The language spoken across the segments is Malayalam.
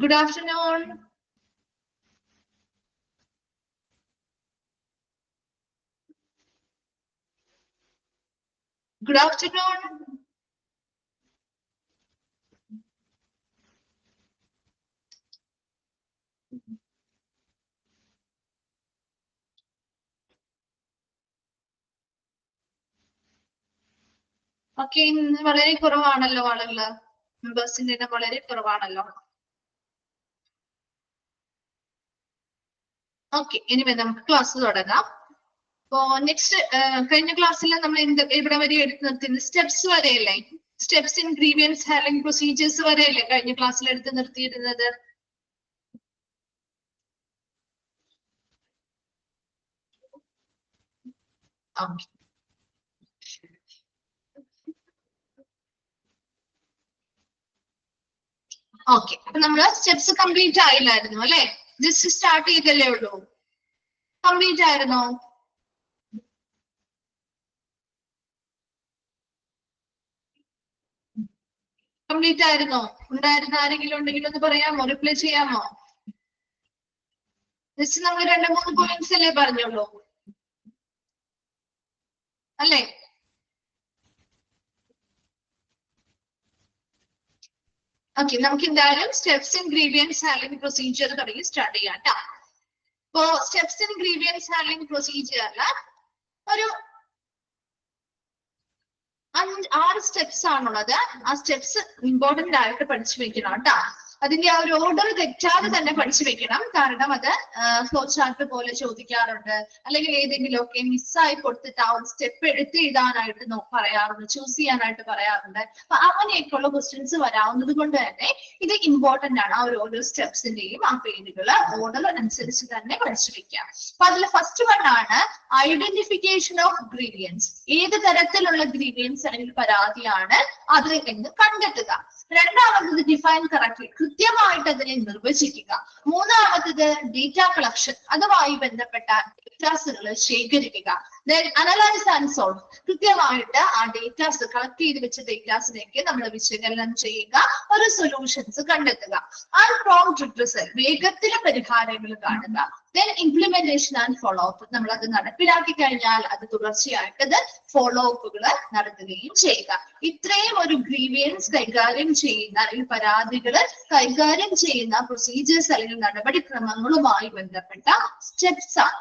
Good afternoon. Good afternoon. Okay, വളരെ കുറവാണല്ലോ ആളുകള്. മെമ്പേഴ്സിന്റെ എണ്ണം വളരെ കുറവാണല്ലോ. ഓക്കെ, ഇനി നമുക്ക് ക്ലാസ് തുടങ്ങാം. അപ്പോ നെക്സ്റ്റ് കഴിഞ്ഞ ക്ലാസ്സിൽ നമ്മൾ ഇവിടെ വരെ എടുത്തു നിർത്തിയത് സ്റ്റെപ്സ് വരെയല്ലേ? Steps in grievance handling procedures വരെയല്ലേ കഴിഞ്ഞ ക്ലാസ്സിൽ എടുത്ത് നിർത്തിയിരുന്നത്? ഓക്കെ, അപ്പൊ നമ്മള് സ്റ്റെപ്സ് കംപ്ലീറ്റ് ആയില്ലായിരുന്നു അല്ലെ? ജസ്റ്റ് സ്റ്റാർട്ട് ചെയ്തല്ലേ ഉള്ളൂ. കംപ്ലീറ്റ് ആയിരുന്നോ? കംപ്ലീറ്റ് ആയിരുന്നോ? ഉണ്ടായിരുന്ന ആരെങ്കിലും ഉണ്ടെങ്കിൽ ഒന്ന് പറയാമോ? റിപ്ലൈ ചെയ്യാമോ? ജസ്റ്റ് നമ്മൾ 2-3 പോയിന്റ്സ് അല്ലേ പറഞ്ഞുള്ളൂ അല്ലേ? ഓക്കെ, നമുക്ക് എന്തായാലും steps in grievance handling procedure തുടങ്ങി സ്റ്റാർട്ട് ചെയ്യാം കേട്ടോ. ഇപ്പോ സ്റ്റെപ്സ് ഇൻ ഗ്രീവിയൻസ് ഹാൻഡ്ലിംഗ് പ്രൊസീജിയറില് ഒരു 6 സ്റ്റെപ്സ് ആണുള്ളത്. ആ സ്റ്റെപ്സ് ഇമ്പോർട്ടന്റ് ആയിട്ട് പഠിച്ചു വെക്കണം കേട്ടോ. അതിന്റെ ആ ഒരു ഓർഡർ തെറ്റാതെ തന്നെ പഠിച്ചു വെക്കണം. കാരണം അത് ഫ്ലോ ചാർട്ട് പോലെ ചോദിക്കാറുണ്ട്, അല്ലെങ്കിൽ ഏതെങ്കിലുമൊക്കെ മിസ്സായി കൊടുത്തിട്ട് ആ ഒരു സ്റ്റെപ്പ് എടുത്ത് എഴുതാനായിട്ട് പറയാറുണ്ട്, ചൂസ് ചെയ്യാനായിട്ട് പറയാറുണ്ട്. അപ്പൊ അങ്ങനെയൊക്കെയുള്ള ക്വസ്റ്റ്യൻസ് വരാവുന്നത് കൊണ്ട് തന്നെ ഇത് ഇമ്പോർട്ടന്റ് ആണ്. ആ ഒരു ഓരോ സ്റ്റെപ്സിന്റെയും ആ പേരുകൾ ഓർഡർ അനുസരിച്ച് തന്നെ പഠിച്ചു വെക്കാം. അപ്പൊ അതിൽ ഫസ്റ്റ് വൺ ആണ് ഐഡന്റിഫിക്കേഷൻ ഓഫ് ഗ്രീവിയൻസ്. ഏത് തരത്തിലുള്ള ഗ്രീവിയൻസ് അല്ലെങ്കിൽ പരാതിയാണ് അത് എന്ന് കണ്ടെത്തുക. രണ്ടാമത്തത് ഡിഫൈൻ കറക്റ്റ്ലി, കൃത്യമായിട്ട് അതിനെ നിർവചിക്കുക. മൂന്നാമത്തത് ഡേറ്റ കളക്ഷൻ, അതുമായി ബന്ധപ്പെട്ട ഡേറ്റാസുകൾ ശേഖരിക്കുക. ദെൻ അനലൈസ് ആൻഡ് സോൾവ്, കൃത്യമായിട്ട് ആ ഡേറ്റാസ് കളക്ട് ചെയ്ത് വെച്ച ഡേറ്റാസിലേക്ക് നമ്മൾ വിശകലനം ചെയ്യുക, ഒരു സൊല്യൂഷൻസ് കണ്ടെത്തുക. ആൻഡ് പ്രോംപ്റ്റ് റിട്രസൽ, വേഗത്തിൽ പരിഹാരങ്ങൾ കാണുക. Then implementation and follow up, നമ്മൾ അത് നടപ്പിലാക്കി കഴിഞ്ഞാൽ അത് തുടർച്ചയായിട്ട് ഫോളോ അപ്പുകൾ നടത്തുകയും ചെയ്യുക. ഇത്രയും ഒരു ഗ്രീവിയൻസ് കൈകാര്യം ചെയ്യുന്ന അല്ലെങ്കിൽ പരാതികൾ കൈകാര്യം ചെയ്യുന്ന പ്രൊസീജിയേഴ്സ് അല്ലെങ്കിൽ നടപടിക്രമങ്ങളുമായി ബന്ധപ്പെട്ട സ്റ്റെപ്സ് ആണ്.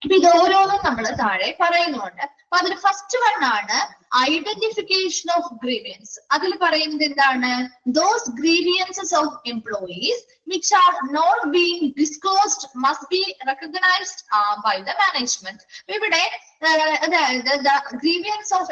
അപ്പൊ ഇത് ഓരോന്നും നമ്മൾ താഴെ പറയുന്നുണ്ട്. അപ്പൊ അതിൽ ഫസ്റ്റ് വൺ ആണ് ഐഡന്റിഫിക്കേഷൻ ഓഫ് ഗ്രീവിയൻസ്. അതിൽ പറയുന്നത് എന്താണ്? Those grievances of employees which are not being disclosed must be recognized by the management. ഇവിടെ അതായത് the grievance of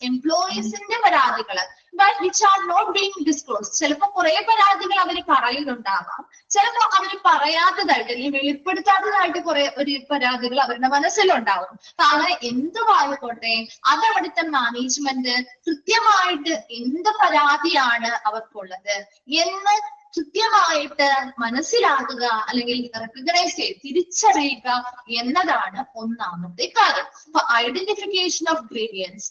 എംപ്ലോയീസിന്റെ പരാതികൾ but which are not being disclosed. ചിലപ്പോൾ കുറെ പരാതികൾ അവർ പറയുന്നുണ്ടാവാം, ചിലപ്പോൾ അവർ പറയാത്തതായിട്ട് അല്ലെങ്കിൽ വെളിപ്പെടുത്താത്തതായിട്ട് കുറെ ഒരു പരാതികൾ അവരുടെ മനസ്സിലുണ്ടാവും. അങ്ങനെ എന്തുമായിക്കോട്ടെ അത് അവിടുത്തെ മാനേജ്മെന്റ് കൃത്യമായിട്ട് എന്ത് പരാതിയാണ് അവർക്കുള്ളത് എന്ന് കൃത്യമായിട്ട് മനസ്സിലാക്കുക അല്ലെങ്കിൽ റെക്കഗ്നൈസ് ചെയ്ത് തിരിച്ചറിയുക എന്നതാണ് ഒന്നാമത്തെ കാര്യം. അപ്പൊ ഐഡന്റിഫിക്കേഷൻ ഓഫ് ഗ്രീവിയൻസ്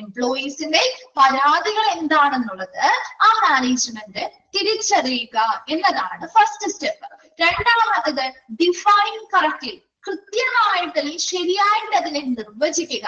എംപ്ലോയീസിന്റെ പരാതികൾ എന്താണെന്നുള്ളത് ആ മാനേജ്മെന്റ് തിരിച്ചറിയുക എന്നതാണ് ഫസ്റ്റ് സ്റ്റെപ്പ്. രണ്ടാമത്തത് ഡിഫൈൻ കറക്റ്റ്ലി, കൃത്യമായിട്ട് അല്ലെങ്കിൽ ശരിയായിട്ട് അതിനെ നിർവചിക്കുക.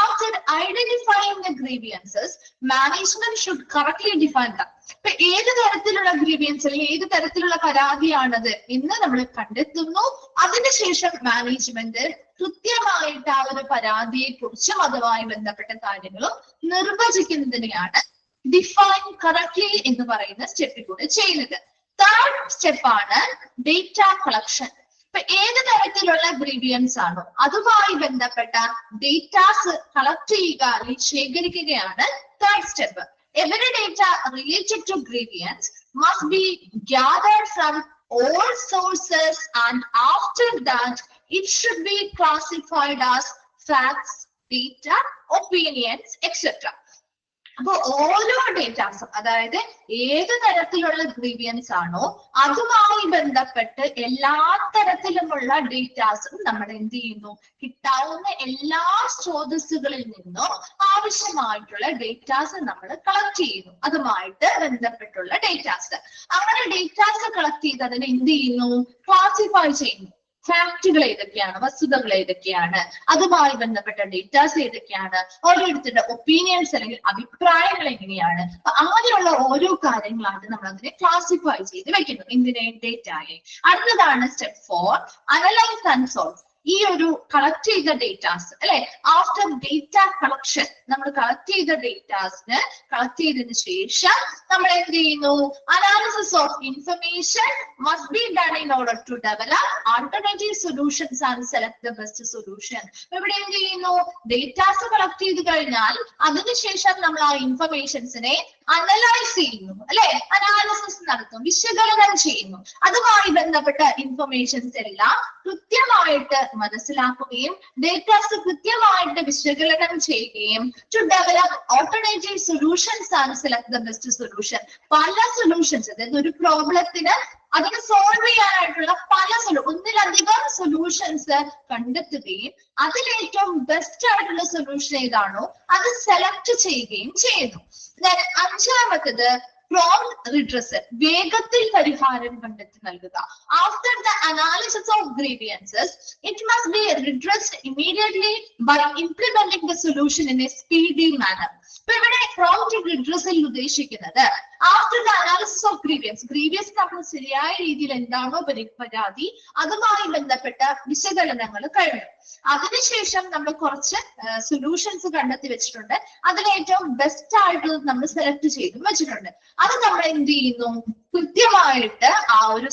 After identifying the grievances management should correctly define the. ഇപ്പൊ ഏത് തരത്തിലുള്ള ഗ്രീവിയൻസ് അല്ലെങ്കിൽ ഏത് തരത്തിലുള്ള പരാതിയാണത് എന്ന് നമ്മൾ കണ്ടെത്തുന്നു. അതിനുശേഷം മാനേജ്മെന്റ് കൃത്യമായിട്ട് ആ ഒരു പരാതിയെ കുറിച്ചും അതുമായി ബന്ധപ്പെട്ട കാര്യങ്ങളും നിർവചിക്കുന്നതിനെയാണ് ഡിഫൈൻ കറക്റ്റ്ലി എന്ന് പറയുന്ന സ്റ്റെപ്പിൽ കൂടെ ചെയ്യുന്നത്. തേർഡ് സ്റ്റെപ്പാണ് ഡേറ്റ കളക്ഷൻ. ഇപ്പൊ ഏത് തരത്തിലുള്ള ഗ്രീവിയൻസ് ആണോ അതുമായി ബന്ധപ്പെട്ട ഡേറ്റാസ് കളക്ട് ചെയ്യുക അല്ലെങ്കിൽ ശേഖരിക്കുകയാണ് third step. Every data related to grievance must be gathered from all sources and after that it should be classified as facts, data, opinions, etc. അപ്പൊ ഓരോ ഡേറ്റാസും, അതായത് ഏത് തരത്തിലുള്ള ഗ്രീവിയൻസ് ആണോ അതുമായി ബന്ധപ്പെട്ട് എല്ലാ തരത്തിലുമുള്ള ഡേറ്റാസും നമ്മൾ എന്ത് ചെയ്യുന്നു, കിട്ടാവുന്ന എല്ലാ സ്രോതസ്സുകളിൽ നിന്നും ആ ആവശ്യമായിട്ടുള്ള ഡേറ്റാസ് നമ്മൾ കളക്ട് ചെയ്യുന്നു, അതുമായിട്ട് ബന്ധപ്പെട്ടുള്ള ഡേറ്റാസ്. അങ്ങനെ ഡേറ്റാസ് കളക്ട് ചെയ്ത് അതിനെ എന്ത് ചെയ്യുന്നു? ക്ലാസിഫൈ ചെയ്യുന്നു. ഫാക്ടുകൾ ഏതൊക്കെയാണ്, വസ്തുതകൾ ഏതൊക്കെയാണ്, അതുമായി ബന്ധപ്പെട്ട ഡേറ്റാസ് ഏതൊക്കെയാണ്, ഓരോരുത്തരുടെ ഒപ്പീനിയൻസ് അല്ലെങ്കിൽ അഭിപ്രായങ്ങൾ എങ്ങനെയാണ്, അപ്പൊ അങ്ങനെയുള്ള ഓരോ കാര്യങ്ങളാണ് നമ്മൾ അതിനെ ക്ലാസിഫൈ ചെയ്ത് വെക്കുന്നു. എന്തിനെ? ഡേറ്റയെ. അടുത്തതാണ് സ്റ്റെപ്പ് 4, അനലൈസ് ആൻഡ് സോൾവ്. ഈ ഒരു കളക്ട് ചെയ്ത ഡേറ്റാസ് അല്ലെ, ആഫ്റ്റർ ഡേറ്റ കളക്ഷൻ നമ്മൾ കളക്ട് ചെയ്ത ഡേറ്റാസിന് കളക്ട് ചെയ്തതിനു ശേഷം നമ്മൾ എന്ത് ചെയ്യുന്നു? Analysis of information must be done in order to develop alternative solutions and select the best solution. ഇവിടെ എന്ത് ചെയ്യുന്നു? ഡേറ്റാസ് കളക്ട് ചെയ്ത് കഴിഞ്ഞാൽ അതിനുശേഷം നമ്മൾ ആ ഇൻഫർമേഷൻസിനെ അനലൈസ് ചെയ്യുന്നു അല്ലെ, അനാലിസിസ് നടത്തും, വിശകലനം ചെയ്യുന്നു. അതുമായി ബന്ധപ്പെട്ട ഇൻഫർമേഷൻസ് എല്ലാം കൃത്യമായിട്ട് മനസ്സിലാക്കുകയും ഡേറ്റാസ് കൃത്യമായിട്ട് വിശകലനം ചെയ്യുകയും to develop alternative solutions and select the best solution. പല സൊല്യൂഷൻസ്, അതായത് ഒരു പ്രോബ്ലത്തിന് അതിനെ സോൾവ് ചെയ്യാനായിട്ടുള്ള ഒന്നിലധികം സൊല്യൂഷൻസ് കണ്ടെത്തുകയും അതിൽ ഏറ്റവും ബെസ്റ്റ് ആയിട്ടുള്ള സൊല്യൂഷൻ ഏതാണോ അത് സെലക്ട് ചെയ്യുകയും ചെയ്യുന്നു. അഞ്ചാമത്തത് പ്രോംപ്റ്റ് റിഡ്രസൽ, വേഗത്തിൽ പരിഹാരം കണ്ടെത്തി നൽകുക. After the analysis of grievances it must be redressed immediately by implementing the solution in a speedy manner. ഇപ്പൊ ഇവിടെ പ്രോംപ്റ്റ് റിഡ്രസൽ ഉദ്ദേശിക്കുന്നത് after the analysis of grievance നമ്മൾ ശരിയായ രീതിയിൽ എന്താണോ പരാതി അതുമായി ബന്ധപ്പെട്ട വിശകലനങ്ങൾ കഴിഞ്ഞു. അതിനുശേഷം നമ്മൾ കുറച്ച് സൊല്യൂഷൻസ് കണ്ടെത്തി വെച്ചിട്ടുണ്ട്, അതിൽ ഏറ്റവും ബെസ്റ്റ് ആയിട്ടുള്ളത് നമ്മൾ സെലക്ട് ചെയ്തും വെച്ചിട്ടുണ്ട്. അത് നമ്മൾ എന്ത് ചെയ്യുന്നു? കൃത്യമായിട്ട് ആ ഒരു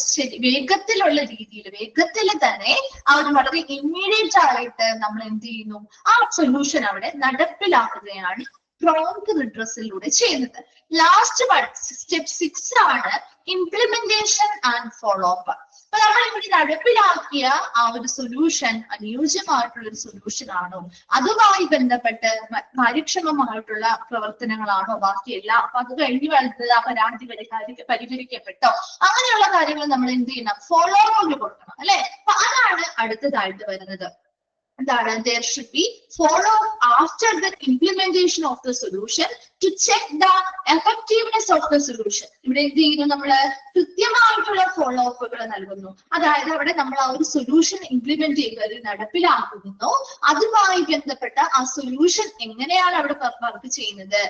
വേഗത്തിലുള്ള രീതിയിൽ, വേഗത്തിൽ തന്നെ ആ ഒരു വളരെ ഇമ്മീഡിയറ്റ് ആയിട്ട് നമ്മൾ എന്ത് ചെയ്യുന്നു? ആ സൊല്യൂഷൻ അവിടെ നടപ്പിലാക്കുകയാണ് പ്രോംപ്റ്റ് റിഡ്രസലിലൂടെ ചെയ്യുന്നത്. ലാസ്റ്റ് സ്റ്റെപ്പ് 6 ആണ് ഇംപ്ലിമെന്റേഷൻ ആൻഡ് ഫോളോ അപ്പ്. അപ്പൊ നമ്മൾ ഇവിടെ നടപ്പിലാക്കിയ ആ ഒരു സൊല്യൂഷൻ അനുയോജ്യമായിട്ടുള്ള ഒരു സൊല്യൂഷൻ ആണോ, അതുമായി ബന്ധപ്പെട്ട് കാര്യക്ഷമമായിട്ടുള്ള പ്രവർത്തനങ്ങളാണോ ബാക്കിയെല്ലാം, അപ്പൊ അത് കഴിഞ്ഞു വരുന്നത് ആ പരാതി പരിഹരിക്കപ്പെട്ടോ, അങ്ങനെയുള്ള കാര്യങ്ങൾ നമ്മൾ എന്ത് ചെയ്യണം? ഫോളോ അപ്പ് കൊടുക്കണം അല്ലെ. അപ്പൊ അതാണ് അടുത്തതായിട്ട് വരുന്നത്. എന്താണ്? There should be follow after the implementation of the solution to check the effectiveness of the solution. ഇവിടെ എന്ത് ചെയ്യുന്നു? നമ്മള് കൃത്യമായിട്ടുള്ള ഫോളോ അപ്പുകൾ നൽകുന്നു. അതായത് അവിടെ നമ്മൾ ആ ഒരു സൊല്യൂഷൻ ഇംപ്ലിമെന്റ് ചെയ്ത് നടപ്പിലാക്കുന്നു, അതുമായി ബന്ധപ്പെട്ട ആ സൊല്യൂഷൻ എങ്ങനെയാണ് അവിടെ വർക്ക് ചെയ്യുന്നത്,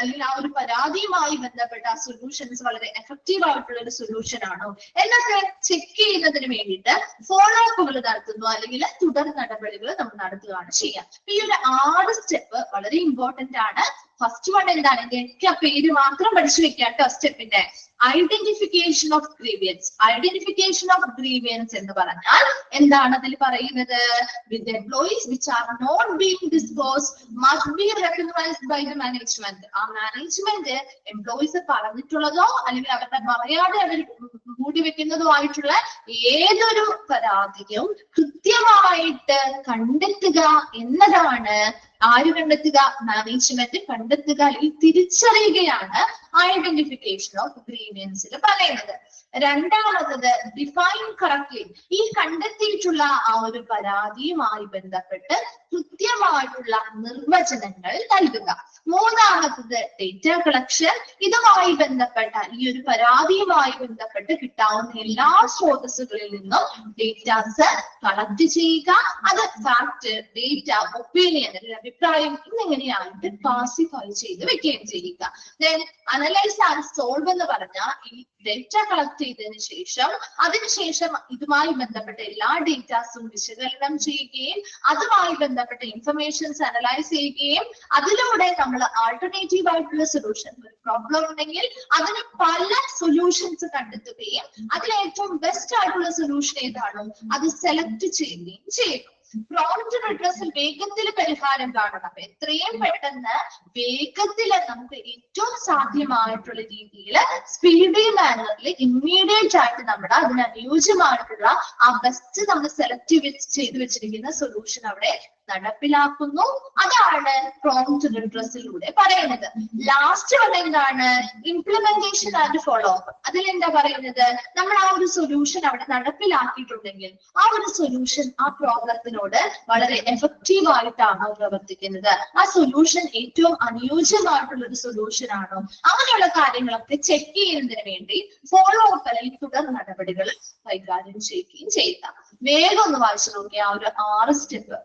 അല്ലെങ്കിൽ ആ ഒരു പരാതിയുമായി ബന്ധപ്പെട്ട ആ സൊല്യൂഷൻസ് വളരെ എഫക്റ്റീവ് ആയിട്ടുള്ള ഒരു സൊല്യൂഷൻ ആണോ എന്നൊക്കെ ചെക്ക് ചെയ്യുന്നതിന് വേണ്ടിയിട്ട് ഫോളോ അപ്പുകൾ നടത്തുന്നു, അല്ലെങ്കിൽ തുടർ നടപടികൾ നമ്മൾ നടത്തുകയാണ് ചെയ്യുക. ഈ ഒരു 6 സ്റ്റെപ്പ് വളരെ ഇമ്പോർട്ടന്റ് ആണ്. ഫസ്റ്റ് വൺ എന്താണ്? എനിക്ക് ആ പേര് മാത്രം പഠിച്ചു വെക്കാം കേട്ടോ. സ്റ്റെപ്പിന്റെ identification of grievance. Identification of grievance എന്ന് പറഞ്ഞാൽ എന്താണ് അതിൽ പറയുന്നത്? With employees which are not being dispose must be recognised by the management. ആ മാനേജ്മെന്റ് എംപ്ലോയീസ് പറഞ്ഞിട്ടുള്ളതോ അല്ലെങ്കിൽ അവരുടെ പറയാതെ അവർ മൂടി വെക്കുന്നതോ ആയിട്ടുള്ള ഏതൊരു പരാതിയും കൃത്യമായിട്ട് കണ്ടെത്തുക എന്നതാണ്. ആര് കണ്ടെത്തുക? മാനേജ്മെന്റ് കണ്ടെത്തുക അല്ലെങ്കിൽ തിരിച്ചറിയുകയാണ് ഐഡന്റിഫിക്കേഷൻ ഓഫ് ഗ്രീവിയൻസിൽ പറയുന്നത്. രണ്ടാമത്തത് ഡിഫൈൻ കറക്റ്റ്ലി. ഈ കണ്ടെത്തിയിട്ടുള്ള ആ ഒരു പരാതിയുമായി ബന്ധപ്പെട്ട് കൃത്യമായിട്ടുള്ള നിർവചനങ്ങൾ നൽകുക. മൂന്നാമത്തത് ഡേറ്റ കളക്ഷൻ. ഇതുമായി ബന്ധപ്പെട്ട ഈ ഒരു പരാതിയുമായി ബന്ധപ്പെട്ട് കിട്ടാവുന്ന എല്ലാ സ്രോതസ്സുകളിൽ നിന്നും ഡേറ്റാസ് കളക്ട് ചെയ്യുക. അത് ഫാക്ട്, ഡേറ്റ, ഒപ്പീനിയൻ, അഭിപ്രായം എന്നിങ്ങനെയായിട്ട് ക്ലാസിഫൈ ചെയ്ത് വെക്കുകയും ചെയ്യുക. ദെൻ അനലൈസ് ആൻഡ് സോൾവ് എന്ന് പറഞ്ഞാൽ ഈ ഡേറ്റ കളക്ട് ചെയ്തതിനു ശേഷം അതിനുശേഷം ഇതുമായി ബന്ധപ്പെട്ട എല്ലാ ഡേറ്റാസും വിശകലനം ചെയ്യുകയും അതുമായി ബന്ധപ്പെട്ട ഇൻഫർമേഷൻസ് അനലൈസ് ചെയ്യുകയും അതിലൂടെ നമ്മൾ ആൾട്ടർനേറ്റീവ് ആയിട്ടുള്ള സൊല്യൂഷൻ, ഒരു പ്രോബ്ലം ഉണ്ടെങ്കിൽ അതിന് പല സൊല്യൂഷൻസ് കണ്ടെത്തുകയും അതിൽ ഏറ്റവും ബെസ്റ്റ് ആയിട്ടുള്ള സൊല്യൂഷൻ ഏതാണോ അത് സെലക്ട് ചെയ്യുകയും ചെയ്യും. പ്രോംപ്റ്റ് റിഡ്രസൽ വേഗത്തിൽ പരിഹാരം കാണണം. എത്രയും പെട്ടെന്ന് വേഗത്തിൽ നമുക്ക് ഏറ്റവും സാധ്യമായിട്ടുള്ള രീതിയിൽ സ്പീഡി മാനറിൽ ഇമ്മീഡിയറ്റ് ആയിട്ട് നമ്മുടെ അതിന് അനുയോജ്യമായിട്ടുള്ള ആ ബെസ്റ്റ് നമ്മൾ സെലക്ട് ചെയ്ത് വെച്ചിരിക്കുന്ന സൊല്യൂഷൻ അവിടെ നടപ്പിലാക്കുന്നു. അതാണ് പ്രോംപ്റ്റ് റിഡ്രസ്സിലൂടെ പറയുന്നത്. ലാസ്റ്റ് വൺ എന്താണ്? Implementation and follow up. അതിലെന്താ പറയുന്നത്? നമ്മൾ ആ ഒരു സൊല്യൂഷൻ അവിടെ നടപ്പിലാക്കിയിട്ടുണ്ടെങ്കിൽ ആ ഒരു സൊല്യൂഷൻ ആ പ്രോബ്ലത്തിനോട് വളരെ എഫക്റ്റീവ് ആയിട്ടാണോ പ്രവർത്തിക്കുന്നത്, ആ സൊല്യൂഷൻ ഏറ്റവും അനുയോജ്യമായിട്ടുള്ള ഒരു സൊല്യൂഷൻ ആണോ, അങ്ങനെയുള്ള കാര്യങ്ങളൊക്കെ ചെക്ക് ചെയ്യുന്നതിന് വേണ്ടി ഫോളോ അപ്പ് അല്ലെങ്കിൽ തുടർ നടപടികൾ കൈകാര്യം ചെയ്യുകയും ചെയ്യുക. വേഗം ഒന്ന് വായിച്ചു നോക്കിയ ആ ഒരു 6 സ്റ്റെപ്പ്.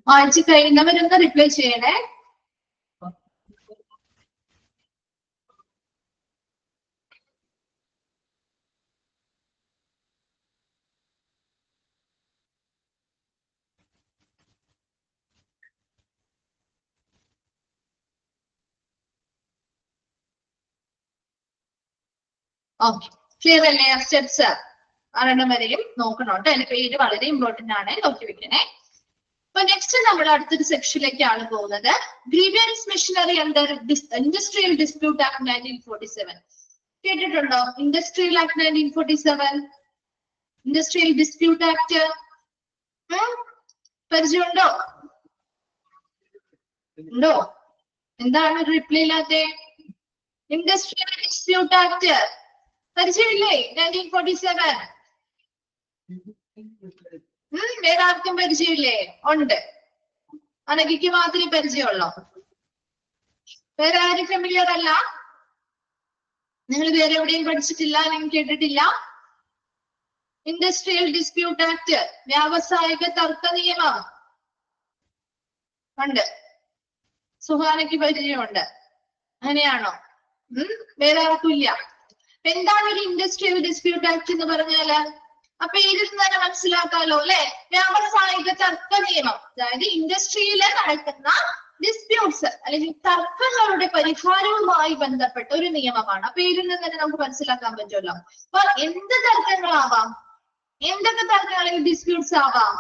വായിച്ചു കഴിയുന്നവരൊന്ന് റിപ്ലൈ ചെയ്യണേ. ഓക്കെ, ക്ലിയർ അല്ലേ? സ്റ്റെപ്സ് 6 വരെയും നോക്കണം കേട്ടോ. അതിന്റെ പേര് വളരെ ഇമ്പോർട്ടന്റ് ആണ്, നോക്കി വെക്കണേ. അപ്പൊ നെക്സ്റ്റ് നമ്മൾ അടുത്തൊരു സെക്ഷനിലേക്കാണ് പോകുന്നത്. Grievance machinery under industrial dispute act 1947. കേട്ടിട്ടുണ്ടോ? Industrial act 1947, industrial dispute act പരിചയമുണ്ടോ? ഉണ്ടോ? എന്താണ് റിപ്ലൈ ഇല്ലാത്തെ? ഇൻഡസ്ട്രിയൽ ഡിസ്പ്യൂട്ട് ആക്ട് പരിചയമില്ലേ? 1947. വേറെ ആർക്കും പരിചയമില്ലേ? ഉണ്ട്. അനഘയ്ക്ക് മാത്രമേ പരിചയമുള്ളൂ. വേറെ ആരും ഫെമിലിയർ അല്ല? നിങ്ങൾ വേറെ എവിടെയും പഠിച്ചിട്ടില്ല അല്ലെങ്കിൽ കേട്ടിട്ടില്ല? ഇൻഡസ്ട്രിയൽ ഡിസ്പ്യൂട്ട് ആക്ട്, വ്യാവസായിക തർക്ക നിയമം ഉണ്ട്. സുഹാനയ്ക്ക് പരിചയമുണ്ട്. അങ്ങനെയാണോ? വേറെ ആർക്കും ഇല്ല. എന്താണ് ഒരു ഇൻഡസ്ട്രിയൽ ഡിസ്പ്യൂട്ട് ആക്ട് എന്ന് പറഞ്ഞാല്? അപ്പൊ ഇതിൽ നിന്ന് തന്നെ മനസ്സിലാക്കാലോ അല്ലെ? വ്യാവസായിക തർക്ക നിയമം, അതായത് ഇൻഡസ്ട്രിയില് നടക്കുന്ന ഡിസ്പ്യൂട്ട്സ് അല്ലെങ്കിൽ തർക്കങ്ങളുടെ പരിഹാരവുമായി ബന്ധപ്പെട്ട ഒരു നിയമമാണ്. അപ്പൊ ഇതിൽ നിന്ന് തന്നെ നമുക്ക് മനസ്സിലാക്കാൻ പറ്റുമല്ലോ. അപ്പൊ എന്ത് തർക്കങ്ങളാവാം, എന്തൊക്കെ തർക്കങ്ങൾ അല്ലെങ്കിൽ ഡിസ്പ്യൂട്ട്സ് ആവാം?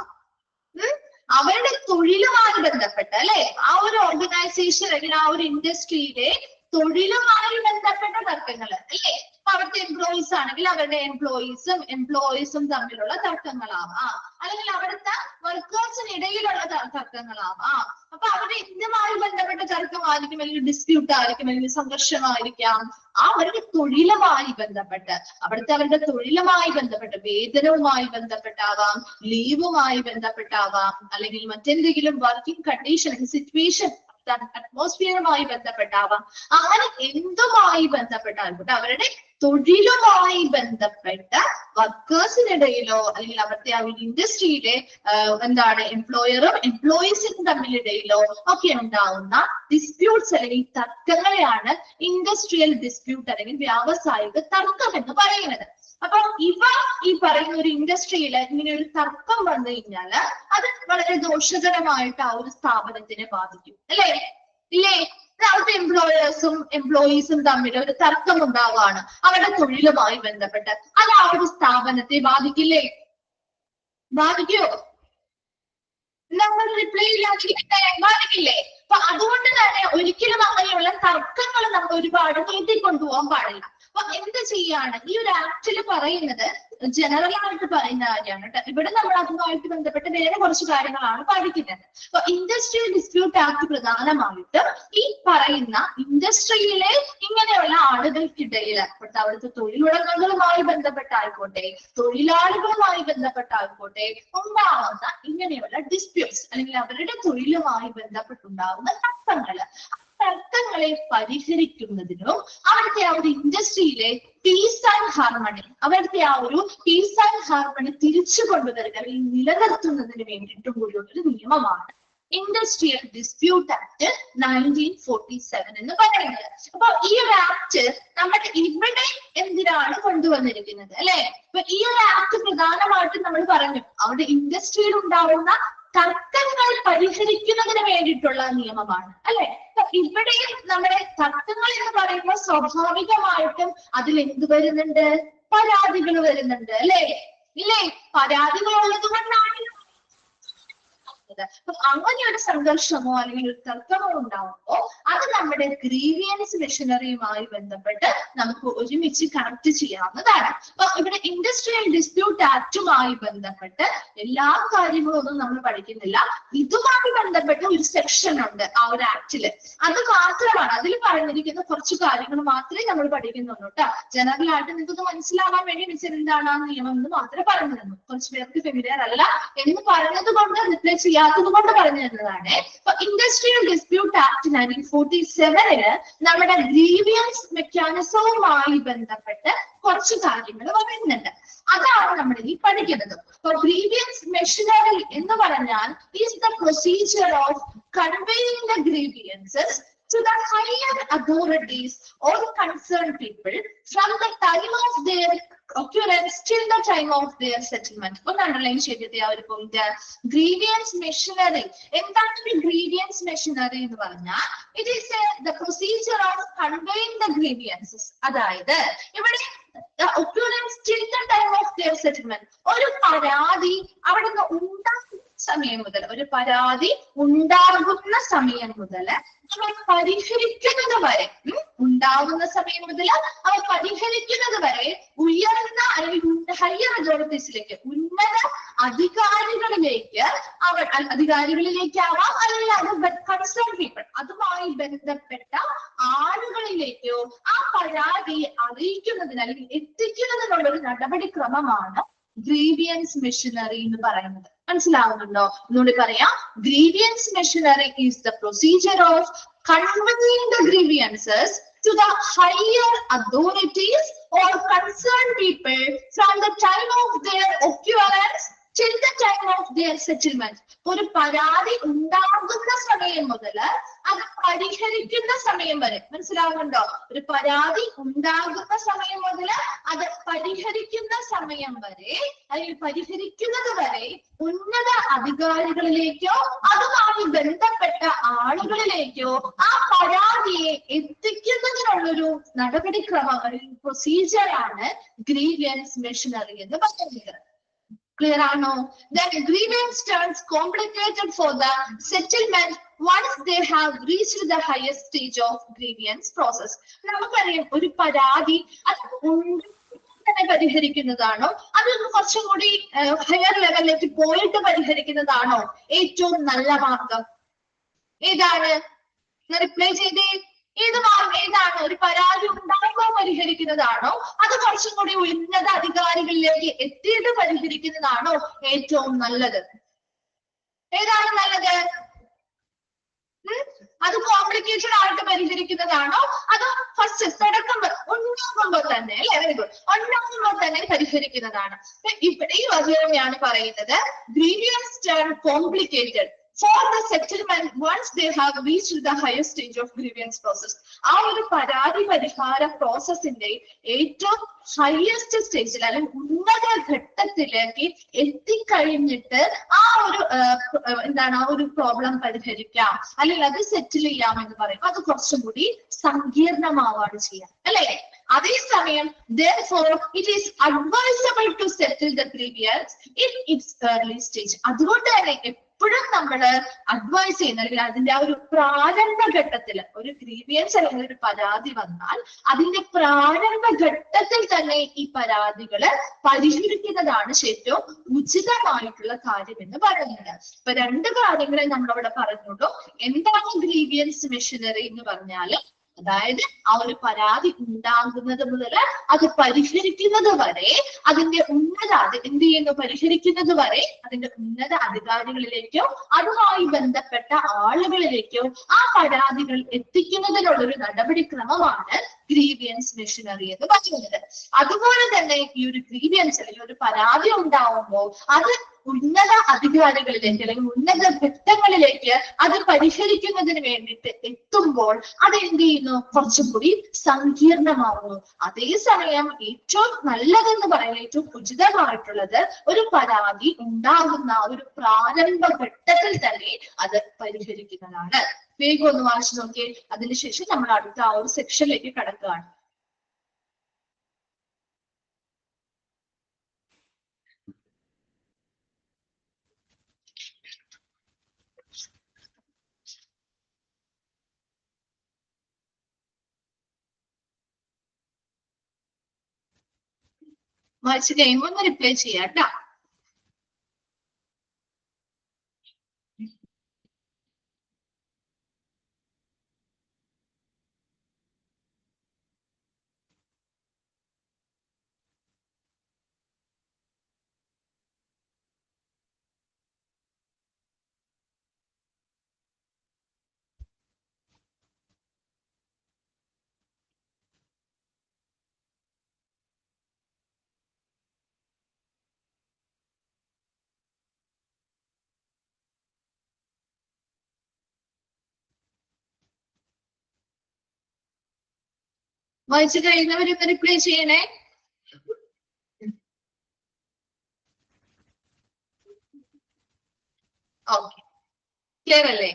അവരുടെ തൊഴിലുമായി ബന്ധപ്പെട്ട അല്ലെ, ആ ഒരു ഓർഗനൈസേഷൻ അല്ലെങ്കിൽ ആ ഒരു ഇൻഡസ്ട്രിയിലെ തൊഴിലുമായി ബന്ധപ്പെട്ട തർക്കങ്ങൾ അല്ലേ? അവിടുത്തെ എംപ്ലോയീസ് ആണെങ്കിൽ അവരുടെ എംപ്ലോയീസും തമ്മിലുള്ള തർക്കങ്ങളാവാം, അല്ലെങ്കിൽ അവിടുത്തെ വർക്കേഴ്സിനിടയിലുള്ള തർക്കങ്ങളാവാം. അപ്പൊ അവരുടെ എന്തുമായി ബന്ധപ്പെട്ട തർക്കമായിരിക്കും, അല്ലെങ്കിൽ ഡിസ്പ്യൂട്ട് ആയിരിക്കും, അല്ലെങ്കിൽ സംഘർഷമായിരിക്കാം? അവരുടെ തൊഴിലുമായി ബന്ധപ്പെട്ട്, അവരുടെ തൊഴിലുമായി ബന്ധപ്പെട്ട്, വേതനവുമായി ബന്ധപ്പെട്ടാവാം, ലീവുമായി ബന്ധപ്പെട്ടാവാം, അല്ലെങ്കിൽ മറ്റെന്തെങ്കിലും വർക്കിംഗ് കണ്ടീഷൻ സിറ്റുവേഷൻ അറ്റ്മോസ്ഫിയറുമായി ബന്ധപ്പെട്ടാവാം. അങ്ങനെ എന്തുമായി ബന്ധപ്പെട്ടാലും അവരുടെ തൊഴിലുമായി ബന്ധപ്പെട്ട വർക്കേഴ്സിനിടയിലോ അല്ലെങ്കിൽ അവരുടെ ആ ഒരു ഇൻഡസ്ട്രിയിലെ എന്താണ് എംപ്ലോയറും എംപ്ലോയീസും തമ്മിലിടയിലോ ഒക്കെ ഉണ്ടാവുന്ന ഡിസ്പ്യൂട്ട്സ് അല്ലെങ്കിൽ തർക്കങ്ങളെയാണ് ഇൻഡസ്ട്രിയൽ ഡിസ്പ്യൂട്ട് അല്ലെങ്കിൽ വ്യാവസായിക തർക്കം എന്ന് പറയുന്നത്. അപ്പൊ ഈ പറയുന്ന ഒരു ഇൻഡസ്ട്രിയിൽ ഇങ്ങനെ ഒരു തർക്കം വന്നു കഴിഞ്ഞാല് അത് വളരെ ദോഷകരമായിട്ട് ആ ഒരു സ്ഥാപനത്തിനെ ബാധിക്കും അല്ലേ? ഇല്ലേ? അവിടുത്തെ എംപ്ലോയീസും തമ്മിൽ ഒരു തർക്കം ഉണ്ടാവുകയാണ് അവരുടെ തൊഴിലുമായി ബന്ധപ്പെട്ട്. അത് ആ ഒരു സ്ഥാപനത്തെ ബാധിക്കില്ലേ? ബാധിക്കോ? നമ്മൾ റിപ്ലൈ ഇല്ലാതിരിക്കട്ടെ, ബാധിക്കില്ലേ? അപ്പൊ അതുകൊണ്ട് തന്നെ ഒരിക്കലും അങ്ങനെയുള്ള തർക്കങ്ങൾ നമ്മൾ ഒരുപാട് നീട്ടിക്കൊണ്ടുപോകാൻ പാടില്ല. അപ്പൊ എന്ത് ചെയ്യാണ് ഈ ഒരു ആക്ടിൽ പറയുന്നത്, ജനറൽ ആയിട്ട് പറയുന്ന കാര്യമാണ് കേട്ടോ. ഇവിടെ നമ്മൾ അതുമായിട്ട് ബന്ധപ്പെട്ട് വേറെ കുറച്ച് കാര്യങ്ങളാണ് പഠിക്കുന്നത്. അപ്പൊ ഇൻഡസ്ട്രിയൽ ഡിസ്പ്യൂട്ട് ആക്ട് പ്രധാനമായിട്ടും ഈ പറയുന്ന ഇൻഡസ്ട്രിയിലെ ഇങ്ങനെയുള്ള ആളുകൾക്കിടയിൽ അവിടുത്തെ തൊഴിലുടമകളുമായി ബന്ധപ്പെട്ടായിക്കോട്ടെ, തൊഴിലാളികളുമായി ബന്ധപ്പെട്ടായിക്കോട്ടെ ഉണ്ടാവുന്ന ഇങ്ങനെയുള്ള ഡിസ്പ്യൂട്ട്സ് അല്ലെങ്കിൽ അവരുടെ തൊഴിലുമായി ബന്ധപ്പെട്ടുണ്ടാവുന്ന തർക്കങ്ങളെ പരിഹരിക്കുന്നതിനും അവിടുത്തെ ആ ഒരു ഇൻഡസ്ട്രിയിലെ പീസ് ആൻഡ് ഹാർമണി, അവിടുത്തെ ആ ഒരു പീസ് ആൻഡ് ഹാർമണി തിരിച്ചു കൊണ്ടുവരിക അല്ലെങ്കിൽ നിലനിർത്തുന്നതിന് വേണ്ടിയിട്ടും കൂടിയുള്ള ഒരു നിയമമാണ് ഇൻഡസ്ട്രിയൽ ഡിസ്പ്യൂട്ട് ആക്ട് 1947 എന്ന് പറയുന്നത്. അപ്പൊ ഈ ഒരു ആക്ട് നമ്മുടെ ഇവിടെ എന്തിനാണ് കൊണ്ടുവന്നിരിക്കുന്നത് അല്ലെ? അപ്പൊ ഈ ഒരു ആക്ട് പ്രധാനമായിട്ടും നമ്മൾ പറഞ്ഞു അവിടെ ഇൻഡസ്ട്രിയിൽ ഉണ്ടാവുന്ന തർക്കങ്ങൾ പരിഹരിക്കുന്നതിന് വേണ്ടിയിട്ടുള്ള നിയമമാണ് അല്ലെ? ഇവിടെ നമ്മുടെ തർക്കങ്ങൾ എന്ന് പറയുമ്പോൾ സ്വാഭാവികമായിട്ടും അതിൽ എന്ത് വരുന്നുണ്ട്? പരാതികൾ വരുന്നുണ്ട് അല്ലെ? ഇല്ലേ? പരാതികൾ ഉള്ളത് കൊണ്ടാണ് അപ്പൊ അങ്ങനെ ഒരു സംഘർഷമോ അല്ലെങ്കിൽ ഒരു തർക്കമോ ഉണ്ടാവുമ്പോ അത് നമ്മുടെ ഗ്രീവിയൻസ് മെഷീനറിയുമായി ബന്ധപ്പെട്ട് നമുക്ക് ഒരുമിച്ച് കണക്ട് ചെയ്യാവുന്നതാണ്. അപ്പൊ ഇവിടെ ഇൻഡസ്ട്രിയൽ ഡിസ്പ്യൂട്ട് ആക്ടുമായി ബന്ധപ്പെട്ട് എല്ലാ കാര്യങ്ങളും ഒന്നും നമ്മൾ പഠിക്കുന്നില്ല. ഇതുമായി ബന്ധപ്പെട്ട ഒരു സെക്ഷൻ ഉണ്ട് ആ ഒരു ആക്ടില്. അത് മാത്രമാണ് അതിൽ പറഞ്ഞിരിക്കുന്ന കുറച്ച് കാര്യങ്ങൾ മാത്രമേ നമ്മൾ പഠിക്കുന്നുള്ളൂ കേട്ടോ. ജനറൽ ആയിട്ട് നിങ്ങൾക്ക് മനസ്സിലാവാൻ വേണ്ടി മിസ്റ്റർ എന്താണ് ആ നിയമം എന്ന് മാത്രമേ പറഞ്ഞു തന്നു. കുറച്ച് പേർക്ക് ഫെമിലിയർ അല്ല എന്ന് പറഞ്ഞത് കൊണ്ട് റിപ്ലൈ ചെയ്യാത്തത് കൊണ്ട് പറഞ്ഞു തന്നതാണ്. അപ്പൊ ഇൻഡസ്ട്രിയൽ ഡിസ്പ്യൂട്ട് ആക്ട് 1947 നമ്മുടെ ഗ്രീവിയൻസ് മെക്കാനിസവുമായി ബന്ധപ്പെട്ട് കുറച്ച് കാര്യങ്ങൾ പറയുന്നുണ്ട്. അതാണ് നമ്മൾ ഈ പഠിക്കുന്നത്. അപ്പൊ ഗ്രീവിയൻസ് മെഷീനറി എന്ന് പറഞ്ഞാൽ is the procedure of conveying the grievances to the higher authorities or concerned people from the time of their occurrence till the time of their settlement. ഒന്ന് അണ്ടർലൈൻ ചെയ്തിട്ട് ആ ഒരു പോയിന്റ്. ഗ്രീവിയൻസ് മെഷീനറി എന്താണ് ഗ്രീവിയൻസ് മെഷീനറി എന്ന് പറഞ്ഞാൽ it is the procedure of conveying the grievances. അതായത് ഇവിടെ occurrence till the time of their settlement, ഒരു പരാതി അവിടെ നിന്ന് ഉണ്ടാകുന്ന സമയം മുതൽ, ഒരു പരാതി ഉണ്ടാകുന്ന സമയം മുതൽ അവർ പരിഹരിക്കുന്നത് വരെ, ഉണ്ടാകുന്ന സമയം മുതൽ അവർ പരിഹരിക്കുന്നത് വരെ ഉയർന്ന അല്ലെങ്കിൽ ഹയർ അതോറിറ്റീസിലേക്ക്, ഉന്നത അധികാരികളിലേക്ക് അധികാരികളിലേക്കാവാം അല്ലെങ്കിൽ അത് കൺസേൺ പീപ്പിൾ, അതുമായി ബന്ധപ്പെട്ട ആളുകളിലേക്കോ ആ പരാതിയെ അറിയിക്കുന്നതിന് അല്ലെങ്കിൽ എത്തിക്കുന്നതിനുള്ള ഒരു നടപടിക്രമമാണ് ഗ്രീവിയൻസ് മെഷീനറി എന്ന് പറയുന്നത്. മനസ്സിലാവുന്നുണ്ടോ? ഒന്നുകൂടി പറയാം. Grievance machinery is the procedure of conveying the grievances to the higher authorities or concerned people from the time of their occurrence till the time of their settlement. ഒരു പരാതി ഉണ്ടാകുന്ന സമയം മുതൽ അത് പരിഹരിക്കുന്ന സമയം വരെ. മനസ്സിലാവുന്നുണ്ടോ? ഒരു പരാതി ഉണ്ടാകുന്ന സമയം മുതൽ അത് പരിഹരിക്കുന്ന സമയം വരെ അല്ലെങ്കിൽ പരിഹരിക്കുന്നത് വരെ ഉന്നത അധികാരികളിലേക്കോ അതുമായി ബന്ധപ്പെട്ട ആളുകളിലേക്കോ ആ പരാതിയെ എത്തിക്കുന്നതിനുള്ളൊരു നടപടിക്രമം അല്ലെങ്കിൽ പ്രൊസീജിയർ ആണ് ഗ്രീവിയൻസ് മെഷീനറി എന്ന് പറയുന്നത്. Clear ആണോ? Then grievance turns complicated for the settlement once they have reached the highest stage of grievance process. നമുക്കറിയാം ഒരു പരാതി അത് തന്നെ പരിഹരിക്കുന്നതാണോ അതൊന്ന് കുറച്ചും കൂടി ഹയർ ലെവലിലേക്ക് പോയിട്ട് പരിഹരിക്കുന്നതാണോ ഏറ്റവും നല്ല മാർഗം? ഏതാണ്? റിപ്ലൈ ചെയ്തേ. ഏത് മാർഗം ഏതാണ്? ഒരു പരാതി ഉണ്ടാകുമ്പോൾ പരിഹരിക്കുന്നതാണോ അത് കുറച്ചും കൂടി ഉന്നത അധികാരികളിലേക്ക് എത്തിയിട്ട് പരിഹരിക്കുന്നതാണോ ഏറ്റവും നല്ലത്? ഏതാണ് നല്ലത്? അത് കോംപ്ലിക്കേറ്റഡ് ആയിട്ട് പരിഹരിക്കുന്നതാണോ അതോ ഫസ്റ്റ് ഉണ്ടാകുമ്പോൾ തന്നെ അല്ലെ? Very good. ഉണ്ടാകുമ്പോൾ തന്നെ പരിഹരിക്കുന്നതാണ്. ഇവിടെ ഈ വചനമാണ് പറയുന്നത് grievance turn complicated for the settlement once they have reached the highest stage of grievance process. ആ ഒരു പരാതി പരിഹാര പ്രോസസ്സിന്റെ ഏറ്റവും ഹയസ്റ്റ് സ്റ്റേജിൽ അല്ലെങ്കിൽ ഉന്നത ഘട്ടത്തിലേക്ക് എത്തിക്കഴിഞ്ഞിട്ട് ആ ഒരു എന്താണ് ആ ഒരു പ്രോബ്ലം പരിഹരിക്കാം അല്ലെങ്കിൽ അത് സെറ്റിൽ ചെയ്യാം എന്ന് പറയും. അത് കുറച്ചും കൂടി സങ്കീർണമാവാണ് ചെയ്യാം അല്ലെ? അതേസമയം therefore it is advisable to settle the grievance in its early stage. അതുകൊണ്ട് തന്നെ എപ്പോഴും നമ്മൾ അഡ്വൈസ് ചെയ്യുന്ന അല്ലെങ്കിൽ അതിന്റെ ആ ഒരു പ്രാരംഭ ഘട്ടത്തിൽ ഒരു ഗ്രീവിയൻസ് അല്ലെങ്കിൽ ഒരു പരാതി വന്നാൽ അതിന്റെ പ്രാരംഭ ഘട്ടത്തിൽ തന്നെ ഈ പരാതികള് പരിഹരിക്കുന്നതാണ് ഏറ്റവും ഉചിതമായിട്ടുള്ള കാര്യം എന്ന് പറയുന്നത്. ഇപ്പൊ രണ്ട് കാര്യങ്ങളെ നമ്മളവിടെ പറഞ്ഞുള്ളൂ. എന്താണ് ഗ്രീവിയൻസ് മെഷീനറി എന്ന് പറഞ്ഞാല്, അതായത് ആ ഒരു പരാതി ഉണ്ടാകുന്നത് മുതൽ അത് പരിഹരിക്കുന്നത് വരെ അതിന്റെ എന്ത് ചെയ്യുന്നു, പരിഹരിക്കുന്നത് വരെ അതിന്റെ ഉന്നത അധികാരികളിലേക്കോ അതുമായി ബന്ധപ്പെട്ട ആളുകളിലേക്കോ ആ പരാതികൾ എത്തിക്കുന്നതിനുള്ള ഒരു നടപടിക്രമമാണ് ഗ്രീവിയൻസ് മെഷീനറി എന്ന് പറയുന്നത്. അതുപോലെ തന്നെ ഈ ഒരു ഗ്രീവിയൻസ് അല്ലെങ്കിൽ ഒരു പരാതി ഉണ്ടാവുമ്പോൾ അത് ഉന്നത അധികാരികളിലേക്ക് അല്ലെങ്കിൽ ഉന്നത ഘട്ടങ്ങളിലേക്ക് അത് പരിഹരിക്കുന്നതിന് വേണ്ടിയിട്ട് എത്തുമ്പോൾ അത് എന്ത് ചെയ്യുന്നു, കുറച്ചും കൂടി സങ്കീർണമാവുന്നു. അതേസമയം ഏറ്റവും നല്ലതെന്ന് പറയുന്നത്, ഏറ്റവും ഉചിതമായിട്ടുള്ളത് ഒരു പരാതി ഉണ്ടാകുന്ന ഒരു പ്രാരംഭ ഘട്ടത്തിൽ തന്നെ അത് പരിഹരിക്കുന്നതാണ്. വേഗം ഒന്ന് വായിച്ചു നോക്കിയേ. അതിനുശേഷം നമ്മൾ അടുത്ത ആ ഒരു സെക്ഷനിലേക്ക് കടക്കുകയാണ്. വായിച്ചു കഴിയുമ്പോൾ ഒന്ന് റിപ്ലൈ ചെയ്യാം കേട്ടോ. വായിച്ചു കഴിയുന്നവരൊന്ന് റിപ്ലൈ ചെയ്യണേ. ഓക്കെ, ക്ലിയർ അല്ലേ?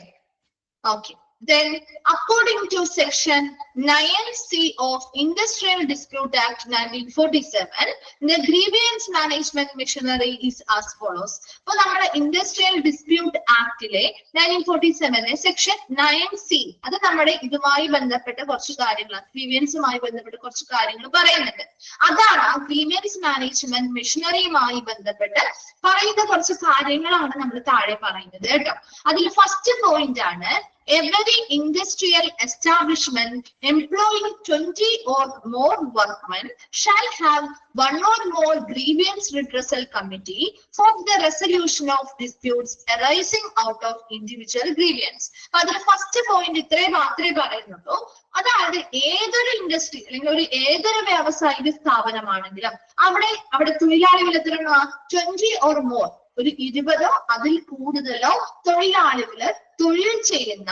Okay. Then, according to Section 9C of Industrial Dispute Act 1947, the grievance management machinery is as follows. അപ്പോൾ നമ്മുടെ ഇൻഡസ്ട്രിയൽ ഡിസ്പ്യൂട്ട് ആക്ടിലെ 1947 സെക്ഷൻ 9C അത് നമ്മുടെ ഇതുമായി ബന്ധപ്പെട്ട കുറച്ച് കാര്യങ്ങൾ, ഗ്രീവിയൻസുമായി ബന്ധപ്പെട്ട കുറച്ച് കാര്യങ്ങൾ പറയുന്നുണ്ട്. അതാണ് ആ ഗ്രീവിയൻസ് മാനേജ്മെന്റ് മെഷീനറിയുമായി ബന്ധപ്പെട്ട് പറയുന്ന കുറച്ച് കാര്യങ്ങളാണ് നമ്മൾ താഴെ പറയുന്നത് കേട്ടോ. അതിൽ ഫസ്റ്റ് പോയിന്റ് ആണ്, every industrial establishment employing 20 or more workmen shall have one or more grievance redressal committee for the resolution of disputes arising out of individual grievance. അതിൽ ഫസ്റ്റ് പോയിന്റ് ഇത്രയും മാത്രമേ പറയുന്നുള്ളൂ. അതായത് ഏതൊരു ഇൻഡസ്ട്രി അല്ലെങ്കിൽ ഏതൊരു വ്യാവസായിക സ്ഥാപനമാണെങ്കിലും അവിടെ തൊഴിലാളികൾ എത്രയാണോ, 20 or more, ഒരു 20ഓ അതിൽ കൂടുതലോ തൊഴിലാളികള് തൊഴിൽ ചെയ്യുന്ന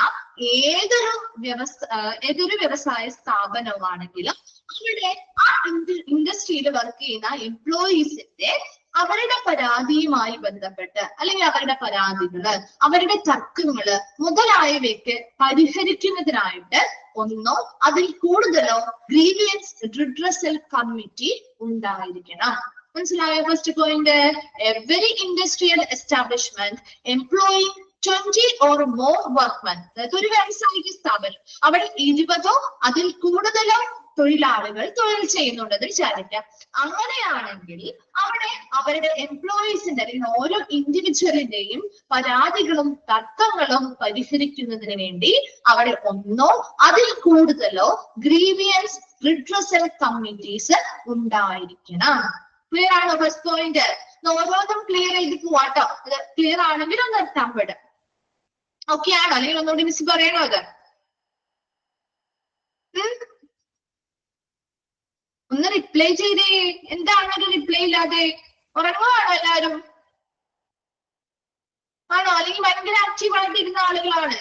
ഏതൊരു വ്യവസായ സ്ഥാപനമാണെങ്കിലും അവിടെ ആ ഇൻഡസ്ട്രിയിൽ വർക്ക് ചെയ്യുന്ന എംപ്ലോയീസിന്റെ അവരുടെ പരാതിയുമായി ബന്ധപ്പെട്ട് അല്ലെങ്കിൽ അവരുടെ പരാതികള്, അവരുടെ തർക്കങ്ങള് മുതലായവയ്ക്ക് പരിഹരിക്കുന്നതിനായിട്ട് ഒന്നോ അതിൽ കൂടുതലോ ഗ്രീവിയൻസ് റിഡ്രസൽ കമ്മിറ്റി ഉണ്ടായിരിക്കണം. മനസ്സിലായോ? First point, every industrial establishment employing 20 or more workmen, അതായത് ഒരു വ്യാവസായിക സ്ഥാപനം അവിടെ 20ഓ അതിൽ കൂടുതലോ തൊഴിലാളികൾ തൊഴിൽ ചെയ്യുന്നുണ്ടെന്ന് വിചാരിക്കാം. അങ്ങനെയാണെങ്കിൽ അവിടെ അവരുടെ എംപ്ലോയീസിന്റെ അല്ലെങ്കിൽ ഓരോ ഇൻഡിവിജ്വലിന്റെയും പരാതികളും തർക്കങ്ങളും പരിഹരിക്കുന്നതിന് വേണ്ടി അവിടെ ഒന്നോ അതിൽ കൂടുതലോ ഗ്രീവിയൻസ് റിഡ്രസൽ കമ്മിറ്റീസ് ഉണ്ടായിരിക്കണം. ക്ലിയർ ആണോ? ഫസ്റ്റ് പോയിന്റ് ഓരോന്നും ക്ലിയർ ചെയ്ത് പോവാട്ടോ. അത് ക്ലിയർ ആണെങ്കിൽ ഒന്ന് എത്താൻ പെടും. ഓക്കെ ആണോ? അല്ലെങ്കിൽ ഒന്നുകൂടി മിസ് പറയണോ? അത് ഒന്ന് റിപ്ലൈ ചെയ്തേ. എന്താണ് റിപ്ലൈ ഇല്ലാതെ? ഉറങ്ങുവാണോ എല്ലാരും? ആണോ? അല്ലെങ്കിൽ ഭയങ്കര ആക്റ്റീവ് ആയിട്ടിരുന്ന ആളുകളാണ്?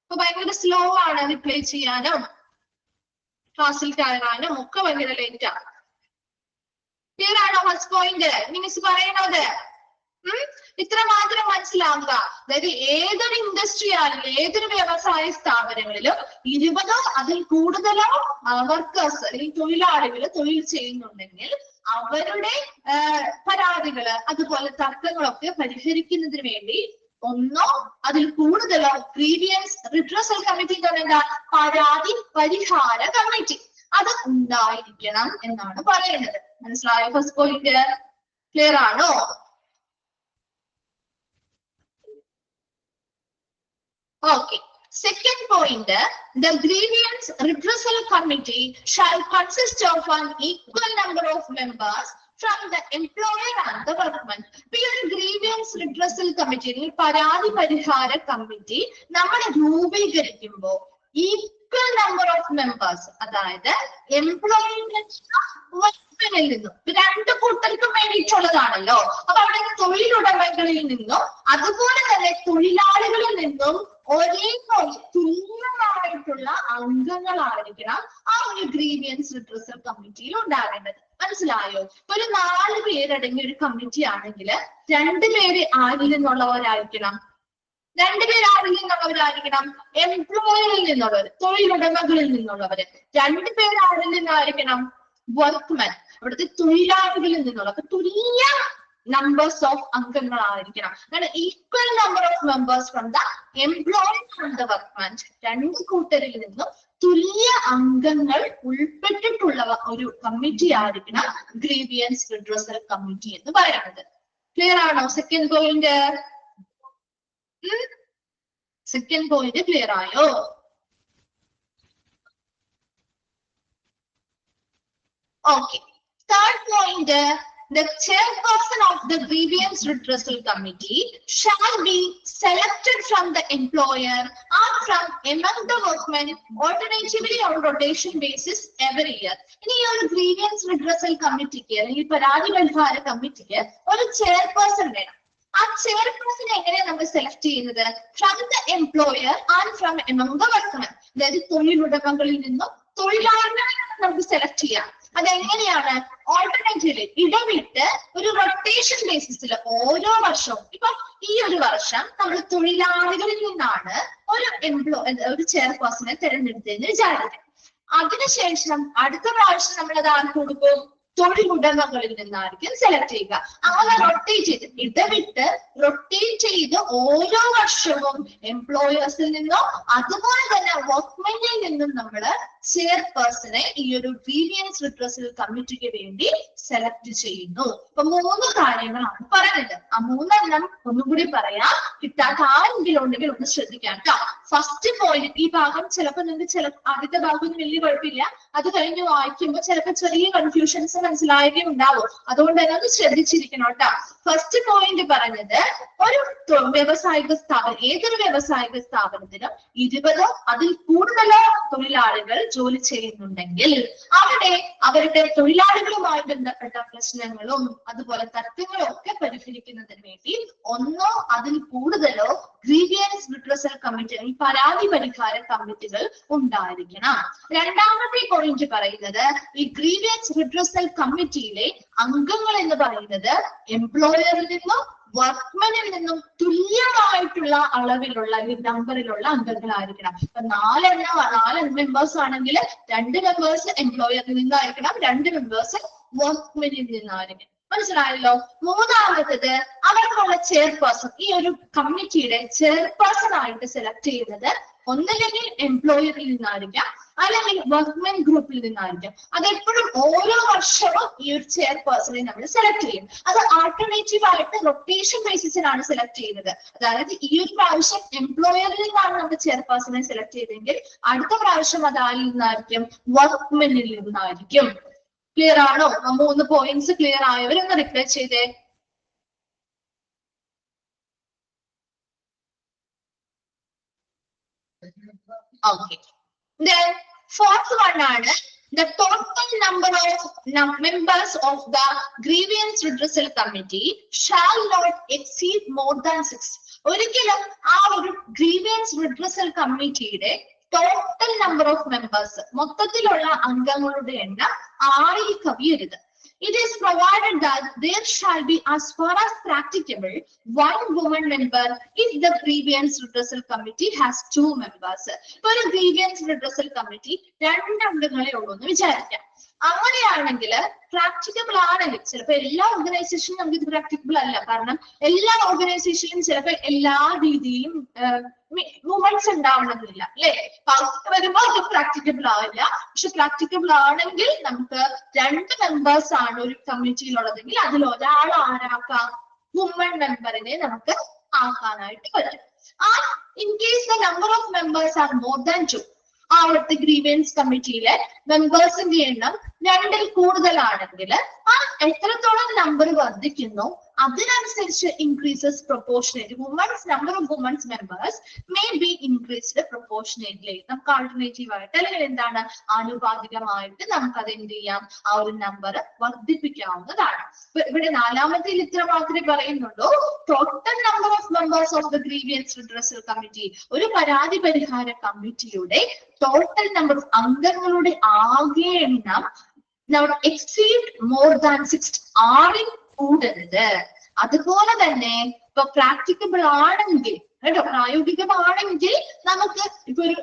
അപ്പൊ ഭയങ്കര സ്ലോ ആണ് റിപ്ലൈ ചെയ്യാനും ക്ലാസ്സിൽ കയറാനും ഒക്കെ ഭയങ്കര ലേറ്റ് ആണ്. ക്ലിയർ ആണോ? ഫസ്റ്റ് പോയിന്റ് ഇനി മിസ് പറയണത് ഇത്ര മാത്രം മനസ്സിലാവുക. അതായത് ഏതൊരു ഇൻഡസ്ട്രി ആണെങ്കിലും ഏതൊരു വ്യവസായ സ്ഥാപനങ്ങളിലും 20ഓ അതിൽ കൂടുതലോ വർക്കേഴ്സ് അല്ലെങ്കിൽ തൊഴിലാളികൾ തൊഴിൽ ചെയ്യുന്നുണ്ടെങ്കിൽ അവരുടെ പരാതികള് അതുപോലെ തർക്കങ്ങളൊക്കെ പരിഹരിക്കുന്നതിന് വേണ്ടി ഒന്നോ അതിൽ കൂടുതലോ ഗ്രീവിയൻസ് റിട്രസൽ കമ്മിറ്റി എന്ന് പറയുന്നത് പരാതി പരിഹാര കമ്മിറ്റി അത് ഉണ്ടായിരിക്കണം എന്നാണ് പറയുന്നത്. മനസ്സിലായോ? ഫസ്റ്റ് പോയിന്റ് ക്ലിയർ ആണോ? Okay. Second point, the grievance redressal committee shall consist of an equal number of members from the employer and the government. Grievance redressal committee, പരാതി പരിഹാര കമ്മിറ്റി നമ്മൾ രൂപീകരിക്കുമ്പോൾ equal number of members, അതായത് എംപ്ലോയിയിൽ നിന്നും രണ്ടു കൂട്ടർക്കും വേണ്ടിയിട്ടുള്ളതാണല്ലോ. അപ്പൊ അവിടെ തൊഴിലുടമകളിൽ നിന്നും അതുപോലെ തന്നെ തൊഴിലാളികളിൽ നിന്നും ഒരേപോലെ തുല്യമായിട്ടുള്ള അംഗങ്ങളായിരിക്കണം ആ ഒരു ഗ്രീവിയൻസ് റിട്രസൽ കമ്മിറ്റിയിൽ ഉണ്ടാകേണ്ടത്. മനസ്സിലായോ? ഒരു 4 പേരടങ്ങിയ ഒരു കമ്മിറ്റി ആണെങ്കിൽ 2 പേര് ആരിൽ നിന്നുള്ളവരായിരിക്കണം? 2 പേര് ആരിൽ നിന്നുള്ളവരായിരിക്കണം? എംപ്ലോയറിൽ നിന്നുള്ളവർ, തൊഴിലുടമകളിൽ നിന്നുള്ളവര്. 2 പേര് ആരിൽ നിന്നായിരിക്കണം? വർക്ക്മെൻ, അവിടുത്തെ തൊഴിലാളികളിൽ നിന്നുള്ള. അപ്പൊ തുല്യ നമ്പേഴ്സ് ഓഫ് അംഗങ്ങളായിരിക്കണം. Equal number of members from the employee and the workman. 2 കൂട്ടരിൽ നിന്നും തുല്യ അംഗങ്ങൾ ഉൾപ്പെട്ടിട്ടുള്ള ഒരു കമ്മിറ്റി ആയിരിക്കണം ഗ്രീവിയൻസ് റിട്രസൽ കമ്മിറ്റി എന്ന് പറയുന്നത്. ക്ലിയർ ആണോ? സെക്കൻഡ് പോയിന്റ് ക്ലിയർ ആയോ? Okay. Third point, the chairperson of the grievance redressal committee shall be selected from the employer or from among the workmen alternatively on rotation basis every year. In your grievance redressal committee, in paradi പരിഹാര കമ്മിറ്റിക്ക് ഒരു ചെയർപേഴ്സൺ വേണം. ആ ചെയർപേഴ്സൺ എങ്ങനെയാണ് നമ്മൾ സെലക്ട് ചെയ്യുന്നത്? From the employer and from among the workmen. അതായത് തൊഴിലുടമകളിൽ നിന്നും തൊഴിലാളികളിൽ നിന്നും നമുക്ക് സെലക്ട് ചെയ്യാം. അതെങ്ങനെയാണ്? ഓൾട്ടർനേറ്റീവ്ലി ഇടവിട്ട് ഒരു റൊട്ടേഷൻ ബേസിസിൽ ഓരോ വർഷവും. ഇപ്പൊ ഈ ഒരു വർഷം നമ്മൾ തൊഴിലാളികളിൽ നിന്നാണ് ഒരു ചെയർപേഴ്സണെ തിരഞ്ഞെടുത്തതെന്ന് വിചാരിക്കാം. അതിനുശേഷം അടുത്ത പ്രാവശ്യം നമ്മൾ അത് ആർക്ക് കൊടുക്കും? തൊഴിലുടമകളിൽ നിന്നായിരിക്കും സെലക്ട് ചെയ്യുക. അങ്ങനെ ഇടവിട്ട് റൊട്ടേറ്റ് ചെയ്ത് ഓരോ വർഷവും എംപ്ലോയേഴ്സിൽ നിന്നോ അതുപോലെ തന്നെ വർക്ക്മെനിൽ നിന്നും നമ്മൾ ചെയർപേഴ്സണെ ഈ ഒരു ഗ്രീവിയൻസ് റിട്രസൽ കമ്മിറ്റിക്ക് വേണ്ടി സെലക്ട് ചെയ്യുന്നു. അപ്പൊ 3 കാര്യങ്ങളാണ് പറയുന്നത്. ആ 3 ഒന്നും കൂടി പറയാം, കിട്ടാത്ത ആരെങ്കിലും ഉണ്ടെങ്കിൽ ഒന്ന് ശ്രദ്ധിക്കാം കേട്ടോ. ഫസ്റ്റ് പോയിന്റ്, ഈ ഭാഗം ചിലപ്പോൾ നിങ്ങൾക്ക് ആദ്യത്തെ ഭാഗം വലിയ കുഴപ്പമില്ല, അത് കഴിഞ്ഞ് വായിക്കുമ്പോൾ ചിലപ്പോൾ ചെറിയ കൺഫ്യൂഷൻസ് മനസ്സിലായേ ഉണ്ടാവും. അതുകൊണ്ട് തന്നെ ഒന്ന് ശ്രദ്ധിച്ചിരിക്കണം കേട്ടോ. ഫസ്റ്റ് പോയിന്റ് പറഞ്ഞത്, ഒരു വ്യാവസായിക സ്ഥാപനം, ഏതൊരു വ്യാവസായിക സ്ഥാപനത്തിലും 20 അതിൽ കൂടുതലോ തൊഴിലാളികൾ ജോലി ചെയ്യുന്നുണ്ടെങ്കിൽ അവിടെ അവരുടെ തൊഴിലാളികളുമായി ബന്ധപ്പെട്ട പ്രശ്നങ്ങളും അതുപോലെ തർക്കങ്ങളും ഒക്കെ പരിഹരിക്കുന്നതിന് വേണ്ടി ഒന്നോ അതിൽ കൂടുതലോ ഗ്രീവിയൻസ് റിട്രസൽ കമ്മിറ്റി, പരാതി പരിഹാര കമ്മിറ്റികൾ ഉണ്ടായിരിക്കണം. രണ്ടാമത്തെ പോയിന്റ് പറയുന്നത്, ഈ ഗ്രീവിയൻസ് റിട്രസൽ കമ്മിറ്റിയിലെ അംഗങ്ങൾ എന്ന് പറയുന്നത് എംപ്ലോയറിൽ നിന്നും വർക്ക്മെനിൽ നിന്നും തുല്യമായിട്ടുള്ള അളവിലുള്ള നമ്പറിലുള്ള അംഗങ്ങളായിരിക്കണം. ഇപ്പൊ 4 മെമ്പേഴ്സ് ആണെങ്കിൽ 2 മെമ്പേഴ്സ് എംപ്ലോയറിൽ നിന്നായിരിക്കണം, 2 മെമ്പേഴ്സ് വർക്ക്മെനിൽ നിന്നായിരിക്കണം. മനസ്സിലായല്ലോ? മൂന്നാമത്തത്, അവർക്കുള്ള ചെയർപേഴ്സൺ, ഈ ഒരു കമ്മിറ്റിയുടെ ചെയർപേഴ്സൺ ആയിട്ട് സെലക്ട് ചെയ്യുന്നത് ഒന്നില്ലെങ്കിൽ എംപ്ലോയറിൽ നിന്നായിരിക്കാം, അല്ലെങ്കിൽ വർക്ക്മെൻ ഗ്രൂപ്പിൽ നിന്നായിരിക്കാം. അതെപ്പോഴും ഓരോ വർഷവും ഈ ഒരു ചെയർപേഴ്സണെ നമ്മൾ സെലക്ട് ചെയ്യും. അത് ആൾട്ടർനേറ്റീവ് ആയിട്ട് റൊട്ടേഷൻ ബേസിസിലാണ് സെലക്ട് ചെയ്യുന്നത്. അതായത് ഈ ഒരു പ്രാവശ്യം എംപ്ലോയറിൽ നിന്നാണ് നമ്മൾ ചെയർപേഴ്സണെ സെലക്ട് ചെയ്തെങ്കിൽ അടുത്ത പ്രാവശ്യം അത് ആരിൽ നിന്നായിരിക്കും? വർക്ക്മെനിൽ നിന്നായിരിക്കും. ക്ലിയർ ആണോ? 3 പോയിന്റ്സ് ക്ലിയർ ആയവരൊന്ന് റിപ്ലൈ ചെയ്തേ. Okay. Then fourth one ആണ്, the total number of members of the grievance redressal committee shall not exceed more than 6. ഒരിക്കലും ആ ഒരു ഗ്രീവിയൻസ് റിട്രസൽ കമ്മിറ്റിയുടെ ടോട്ടൽ നമ്പർ ഓഫ് മെമ്പേഴ്സ്, മൊത്തത്തിലുള്ള അംഗങ്ങളുടെ എണ്ണം 6ൽ കവിയരുത്. It is provided that there shall be, as far as practicable, 1 woman member if the grievance redressal committee has 2 members. For a grievance redressal committee, 2 അംഗങ്ങളെ ഉള്ളൂ എന്ന് വിചാരിക്കാം. അങ്ങനെയാണെങ്കിൽ പ്രാക്ടിക്കബിൾ ആണെങ്കിൽ ചിലപ്പോൾ എല്ലാ ഓർഗനൈസേഷനും നമുക്ക് ഇത് പ്രാക്ടിക്കബിൾ അല്ല. കാരണം എല്ലാ ഓർഗനൈസേഷനിലും ചിലപ്പോൾ എല്ലാ രീതിയിലും മൂവ്മെന്റ്സ് ഉണ്ടാവണമെന്നില്ല അല്ലെ. വരുമ്പോൾ അത് പ്രാക്ടിക്കബിൾ ആവില്ല. പക്ഷെ പ്രാക്ടിക്കബിൾ ആണെങ്കിൽ നമുക്ക് 2 മെമ്പേഴ്സ് ആണ് ഒരു കമ്മിറ്റിയിലുള്ളതെങ്കിൽ അതിൽ ഒരാൾ ആരാക്കാം, വുമൺ മെമ്പറിനെ നമുക്ക് ആക്കാനായിട്ട് പറ്റും. In case the number of members are more than 2, അവിടുത്തെ ഗ്രീവൻസ് കമ്മിറ്റിയിലെ മെമ്പേഴ്സിന്റെ എണ്ണം 2ൽ കൂടുതലാണെങ്കിൽ ആ എത്രത്തോളം നമ്പർ വർദ്ധിക്കുന്നു അതിനനുസരിച്ച് increases proportionate. Number of womens members may be increased proportionately. നമുക്ക് ആൾട്ടർനേറ്റീവ് ആയിട്ട് അല്ലെങ്കിൽ എന്താണ് ആനുപാതികമായിട്ട് നമുക്ക് അത് എന്ത് ചെയ്യാം, ആ ഒരു നമ്പർ വർദ്ധിപ്പിക്കാവുന്നതാണ്. ഇവിടെ 4-ാമത്തെ ഇത്ര മാത്രമേ പറയുന്നുള്ളൂ. Total number of members of the grievance redressal committee, ഒരു പരാതി പരിഹാര കമ്മിറ്റിയുടെ ടോട്ടൽ നമ്പർ ഓഫ് അംഗങ്ങളുടെ ആകെ എണ്ണം exceed more than 6, 6ൽ കൂടരുത്. അതുപോലെ തന്നെ ഇപ്പൊ പ്രാക്ടിക്കബിൾ ആണെങ്കിൽ കേട്ടോ, പ്രായോഗികമാണെങ്കിൽ നമുക്ക് ഇപ്പൊ ഒരു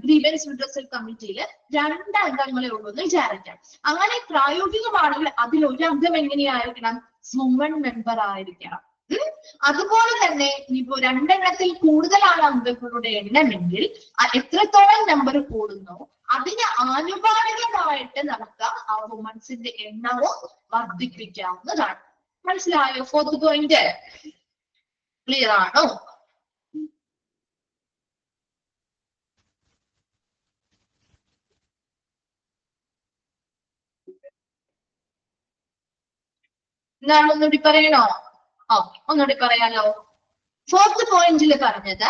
ഗ്രീവൻസ് റിഡ്രസൽ കമ്മിറ്റിയിൽ 2 അംഗങ്ങളെ ഉള്ളൂ എന്ന് വിചാരിക്കാം. അങ്ങനെ പ്രായോഗികമാണെങ്കിൽ അതിൽ ഒരു അംഗം എങ്ങനെയായിരിക്കണം, വുമൺ മെമ്പർ ആയിരിക്കണം. അതുപോലെ തന്നെ ഇനിയിപ്പോ 2 എണ്ണത്തിൽ കൂടുതലാണ് അംഗങ്ങളുടെ എണ്ണമെങ്കിൽ എത്രത്തോളം നമ്പർ കൂടുന്നു അതിന് ആനുപാതികമായിട്ട് നമുക്ക് ആ വുമൻസിന്റെ എണ്ണവും വർദ്ധിപ്പിക്കാവുന്നതാണ്. മനസ്സിലായോ? 4th പോയിന്റ് ക്ലിയർ ആണോ? എന്താണ് ഒന്നുകൂടി പറയണോ? ഓക്കെ, ഒന്നുകൂടി പറയാലോ. 4th പോയിന്റിൽ പറഞ്ഞത്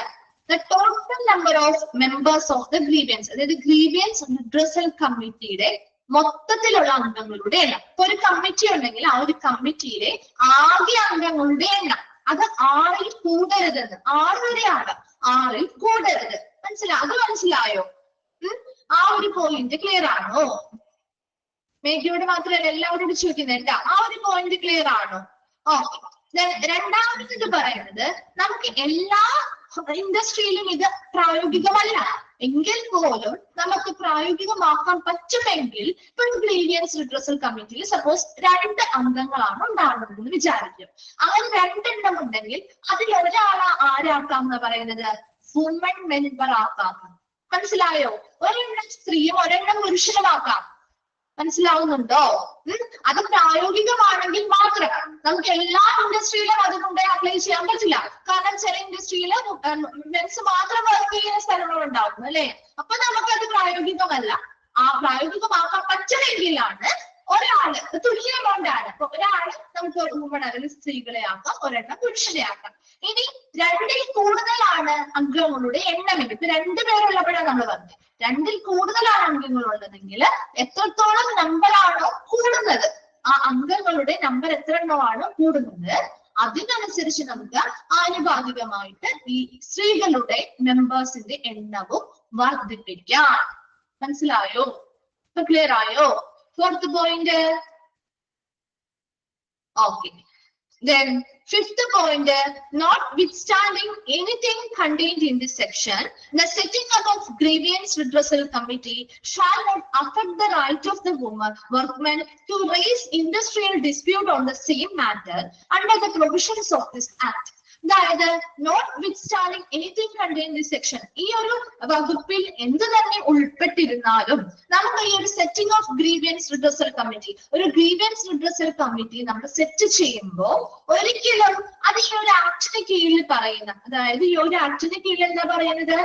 the total number of members of the grievance, അതായത് ഗ്രീവിയൻസ് റിഡ്രസൽ കമ്മിറ്റിയുടെ മൊത്തത്തിലുള്ള അംഗങ്ങളുടെ എണ്ണം. ഇപ്പൊ ഒരു കമ്മിറ്റി ഉണ്ടെങ്കിൽ ആ ഒരു കമ്മിറ്റിയിലെ ആകെ അംഗങ്ങളുടെ എണ്ണം അത് 6ൽ കൂടരുതെന്ന്. 6 വരെ ആകാം, 6ൽ കൂടരുത്. അത് മനസ്സിലായോ? ആ ഒരു പോയിന്റ് ക്ലിയർ ആണോ? മേഘയോട് മാത്രമല്ല എല്ലാവരോടും ചോദിക്കുന്നുണ്ട്. ആ ഒരു പോയിന്റ് ക്ലിയർ ആണോ? ഓക്കെ. രണ്ടാമത് പറയുന്നത് നമുക്ക് എല്ലാ ഇൻഡസ്ട്രിയിലും ഇത് പ്രായോഗികമല്ല എങ്കിൽ പോലും നമുക്ക് പ്രായോഗികമാക്കാൻ പറ്റുമെങ്കിൽ ഇപ്പൊ ഗ്രീവിയൻസ് റിഡ്രസൽ കമ്മിറ്റിയിൽ സപ്പോസ് 2 അംഗങ്ങളാണ് ഉണ്ടാകുന്നതെന്ന് വിചാരിക്കും. അങ്ങനെ 2 എണ്ണം ഉണ്ടെങ്കിൽ അതിൽ ഒരാളെ ആരാക്കാം എന്ന് പറയുന്നത് വുമൺ മെമ്പർ ആക്കാം. മനസ്സിലായോ? ഒരെണ്ണം സ്ത്രീയും ഒരെണ്ണം പുരുഷനുമാക്കാം. മനസ്സിലാവുന്നുണ്ടോ? അത് പ്രായോഗികമാണെങ്കിൽ മാത്രം. നമുക്ക് എല്ലാ ഇൻഡസ്ട്രിയിലും അതുകൊണ്ട് അപ്ലൈ ചെയ്യാൻ പറ്റില്ല. കാരണം ചില ഇൻഡസ്ട്രിയില് മെൻസ് മാത്രം വർക്ക് ചെയ്യുന്ന സ്ഥലങ്ങളുണ്ടാവും അല്ലെ. അപ്പൊ നമുക്കത് പ്രായോഗികമല്ല. ആ പ്രായോഗികമാക്കാൻ പറ്റണമെങ്കിലാണ് ഒരാള് തുല്യ എമൗണ്ടാണ്. അപ്പൊ ഒരാള് നമുക്ക് വുമൺ അല്ലെങ്കിൽ സ്ത്രീകളെ ആക്കാം, ഒരെണ്ണം പുരുഷനെ ആക്കാം. ഇനി 2ൽ കൂടുതലാണ് അംഗങ്ങളുടെ എണ്ണമെങ്കിൽ, ഇപ്പൊ 2 പേരുള്ളപ്പോഴാണ് നമ്മൾ പറഞ്ഞത് 2ൽ കൂടുതലാണ് അംഗങ്ങളുള്ളതെങ്കിൽ എത്രത്തോളം നമ്പറാണോ കൂടുന്നത്, ആ അംഗങ്ങളുടെ നമ്പർ എത്ര എണ്ണമാണോ കൂടുന്നത് അതിനനുസരിച്ച് നമുക്ക് ആനുപാതികമായിട്ട് ഈ സ്ത്രീകളുടെ മെമ്പേഴ്സിന്റെ എണ്ണവും വർദ്ധിപ്പിക്കാം. മനസ്സിലായോ? ഇപ്പൊ ക്ലിയർ ആയോ? 4th point. Okay. Then 5th point, notwithstanding anything contained in this section, the setting up of grievance redressal committee shall not affect the right of the workman to raise industrial dispute on the same matter under the provisions of this act. അതായത് notwithstanding anything contained this section, ഈ ഒരു വകുപ്പിൽ എന്ത് തന്നെ ഉൾപ്പെട്ടിരുന്നാലും നമുക്ക് ഈ ഒരു setting of grievance redressal committee, ഒരു ഗ്രീവിയൻസ് റിഡ്രസൽ കമ്മിറ്റി നമ്മൾ സെറ്റ് ചെയ്യുമ്പോൾ ഒരിക്കലും അത് ഈ ഒരു ആക്ടിന് കീഴിൽ പറയുന്ന, അതായത് ഈ ഒരു ആക്ടിന് കീഴിൽ എന്താ പറയുന്നത്,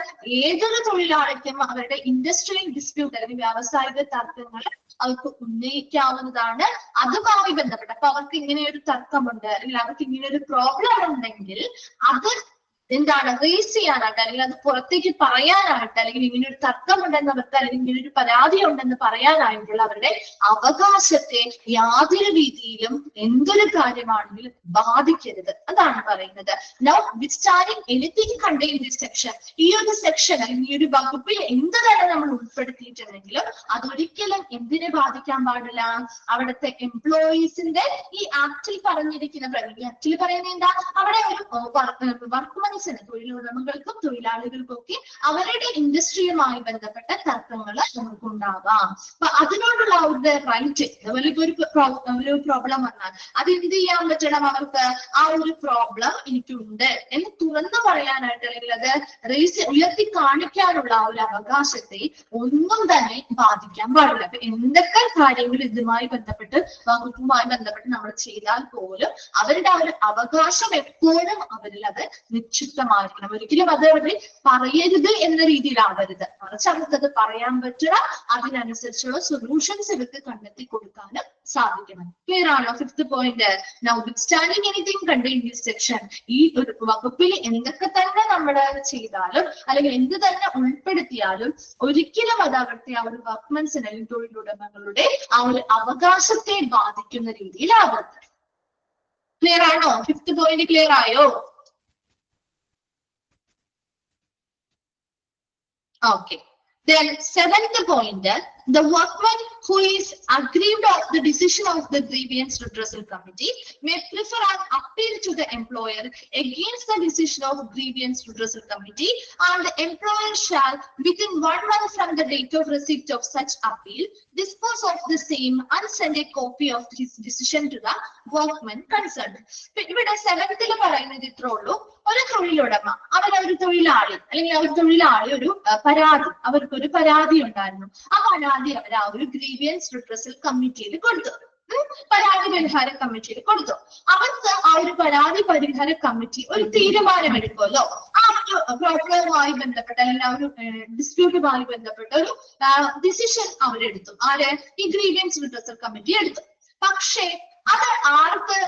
ഏതൊരു തൊഴിലാളിക്കും അവരുടെ ഇൻഡസ്ട്രിയൽ ഡിസ്പ്യൂട്ട് അല്ലെങ്കിൽ വ്യാവസായിക തർക്കങ്ങൾ അവർക്ക് ഉന്നയിക്കാവുന്നതാണ്. അതുമായി ബന്ധപ്പെട്ട് അപ്പൊ അവർക്ക് ഇങ്ങനെ ഒരു തർക്കമുണ്ട് അല്ലെങ്കിൽ അവർക്ക് ഇങ്ങനെ ഒരു പ്രോബ്ലം ഉണ്ടെങ്കിൽ അത് എന്താണ് റേസ് ചെയ്യാനായിട്ട് അല്ലെങ്കിൽ അത് പുറത്തേക്ക് പറയാനായിട്ട് അല്ലെങ്കിൽ ഇങ്ങനെ ഒരു തർക്കമുണ്ടെന്ന് അവർക്ക് അല്ലെങ്കിൽ ഇങ്ങനെ ഒരു പരാതി ഉണ്ടെന്ന് പറയാനായിട്ടുള്ള അവരുടെ അവകാശത്തെ യാതൊരു രീതിയിലും എന്തൊരു കാര്യമാണെങ്കിലും ബാധിക്കരുത്. അതാണ് പറയുന്നത് notwithstanding anything contained this section. ഈ ഒരു സെക്ഷൻ അല്ലെങ്കിൽ ഈ ഒരു വകുപ്പിൽ എന്ത് തന്നെ നമ്മൾ ഉൾപ്പെടുത്തിയിട്ടുണ്ടെങ്കിലും അതൊരിക്കലും എന്തിനെ ബാധിക്കാൻ പാടില്ല, അവിടുത്തെ എംപ്ലോയീസിന്റെ ഈ ആക്ടിൽ പറഞ്ഞിരിക്കുന്ന, ഈ ആക്ടിൽ പറയുന്നത് എന്താ, അവിടെ ഒരു വർക്ക്മെൻ വർക്ക്മെൻസിന്, തൊഴിലുടമകൾക്കും തൊഴിലാളികൾക്കും ഒക്കെ അവരുടെ ഇൻഡസ്ട്രിയുമായി ബന്ധപ്പെട്ട തർക്കങ്ങൾ നമുക്കുണ്ടാവാം. അപ്പൊ അതിനോടുള്ള അവരുടെ റൈറ്റ്, അതുപോലെ ഒരു പ്രോബ്ലം വന്നാൽ അത് എന്ത് ചെയ്യാൻ പറ്റണം അവർക്ക്? ആ ഒരു പ്രോബ്ലം എനിക്കുണ്ട് എന്ന് തുറന്നു പറയാനായിട്ട്, അല്ലെങ്കിൽ അത് ഉയർത്തി കാണിക്കാനുള്ള ആ ഒരു അവകാശത്തെ ഒന്നും തന്നെ ബാധിക്കാൻ പാടില്ല. അപ്പൊ എന്തൊക്കെ കാര്യങ്ങൾ ഇതുമായി ബന്ധപ്പെട്ട്, വകുപ്പുമായി ബന്ധപ്പെട്ട് നമ്മൾ ചെയ്താൽ പോലും അവരുടെ ആ ഒരു അവകാശം എപ്പോഴും അവരിൽ അത് നിക്ഷിപ്തമായിരിക്കണം. ഒരിക്കലും അത് അവർ പറയരുത് എന്ന രീതിയിലാവരുത്, മറിച്ച് അവർക്കത് പറയാൻ പറ്റുക, അതിനനുസരിച്ചുള്ള സൊല്യൂഷൻസ് ഇവർക്ക് കണ്ടെത്തി കൊടുക്കാനും സാധിക്കണം. ക്ലിയർ ആണോ? Fifth point. Notwithstanding anything contained in this section, ഈ ഒരു വകുപ്പിൽ എന്തൊക്കെ തന്നെ നമ്മൾ ചെയ്താലും അല്ലെങ്കിൽ എന്ത് തന്നെ ഉൾപ്പെടുത്തിയാലും ഒരിക്കലും അത് അവിടുത്തെ ആ ഒരു വർക്ക്മെൻസിന് അല്ലെങ്കിൽ തൊഴിലുടമകളുടെ ആ ഒരു അവകാശത്തെ ബാധിക്കുന്ന രീതിയിലാവരുത്. ക്ലിയർ ആണോ? ഫിഫ്ത് പോയിന്റ് ക്ലിയർ ആയോ? Okay. Then seventh point, the workman who is aggrieved of the decision of the grievance redressal committee may prefer an appeal to the employer against the decision of grievance redressal committee, and the employer shall, within 1 month from the date of receipt of such appeal, dispose of the same and send a copy of his decision to the workman concerned. ഇവിടെ സെവൻത്തിൽ പറയുന്നത് ഇത്രേ ഉള്ളൂ. ഒരു തൊഴിലുടമ, അവരൊരു തൊഴിലാളി അല്ലെങ്കിൽ ആ ഒരു തൊഴിലാളി ഒരു പരാതി, അവർക്കൊരു പരാതി ഉണ്ടായിരുന്നു. ആ പരാതി അവർ ആ ഒരു ഗ്രീവിയൻസ് റിഡ്രസൽ കമ്മിറ്റിയിൽ കൊടുത്തു, പരാതി പരിഹാര കമ്മിറ്റിയിൽ കൊടുത്തു. അവർക്ക് ആ ഒരു പരാതി പരിഹാര കമ്മിറ്റി ഒരു തീരുമാനമെടുക്കുമല്ലോ, ആ ഒരു പ്രോബ്ലവുമായി ബന്ധപ്പെട്ട അല്ലെങ്കിൽ ആ ഒരു ഡിസ്പ്യൂട്ടുമായി ബന്ധപ്പെട്ട ഒരു ഡിസിഷൻ അവരെടുത്തു. ആര്? ഈ ഗ്രീവിയൻസ് റിഡ്രസൽ കമ്മിറ്റി എടുത്തു. പക്ഷേ അത് ആർക്ക്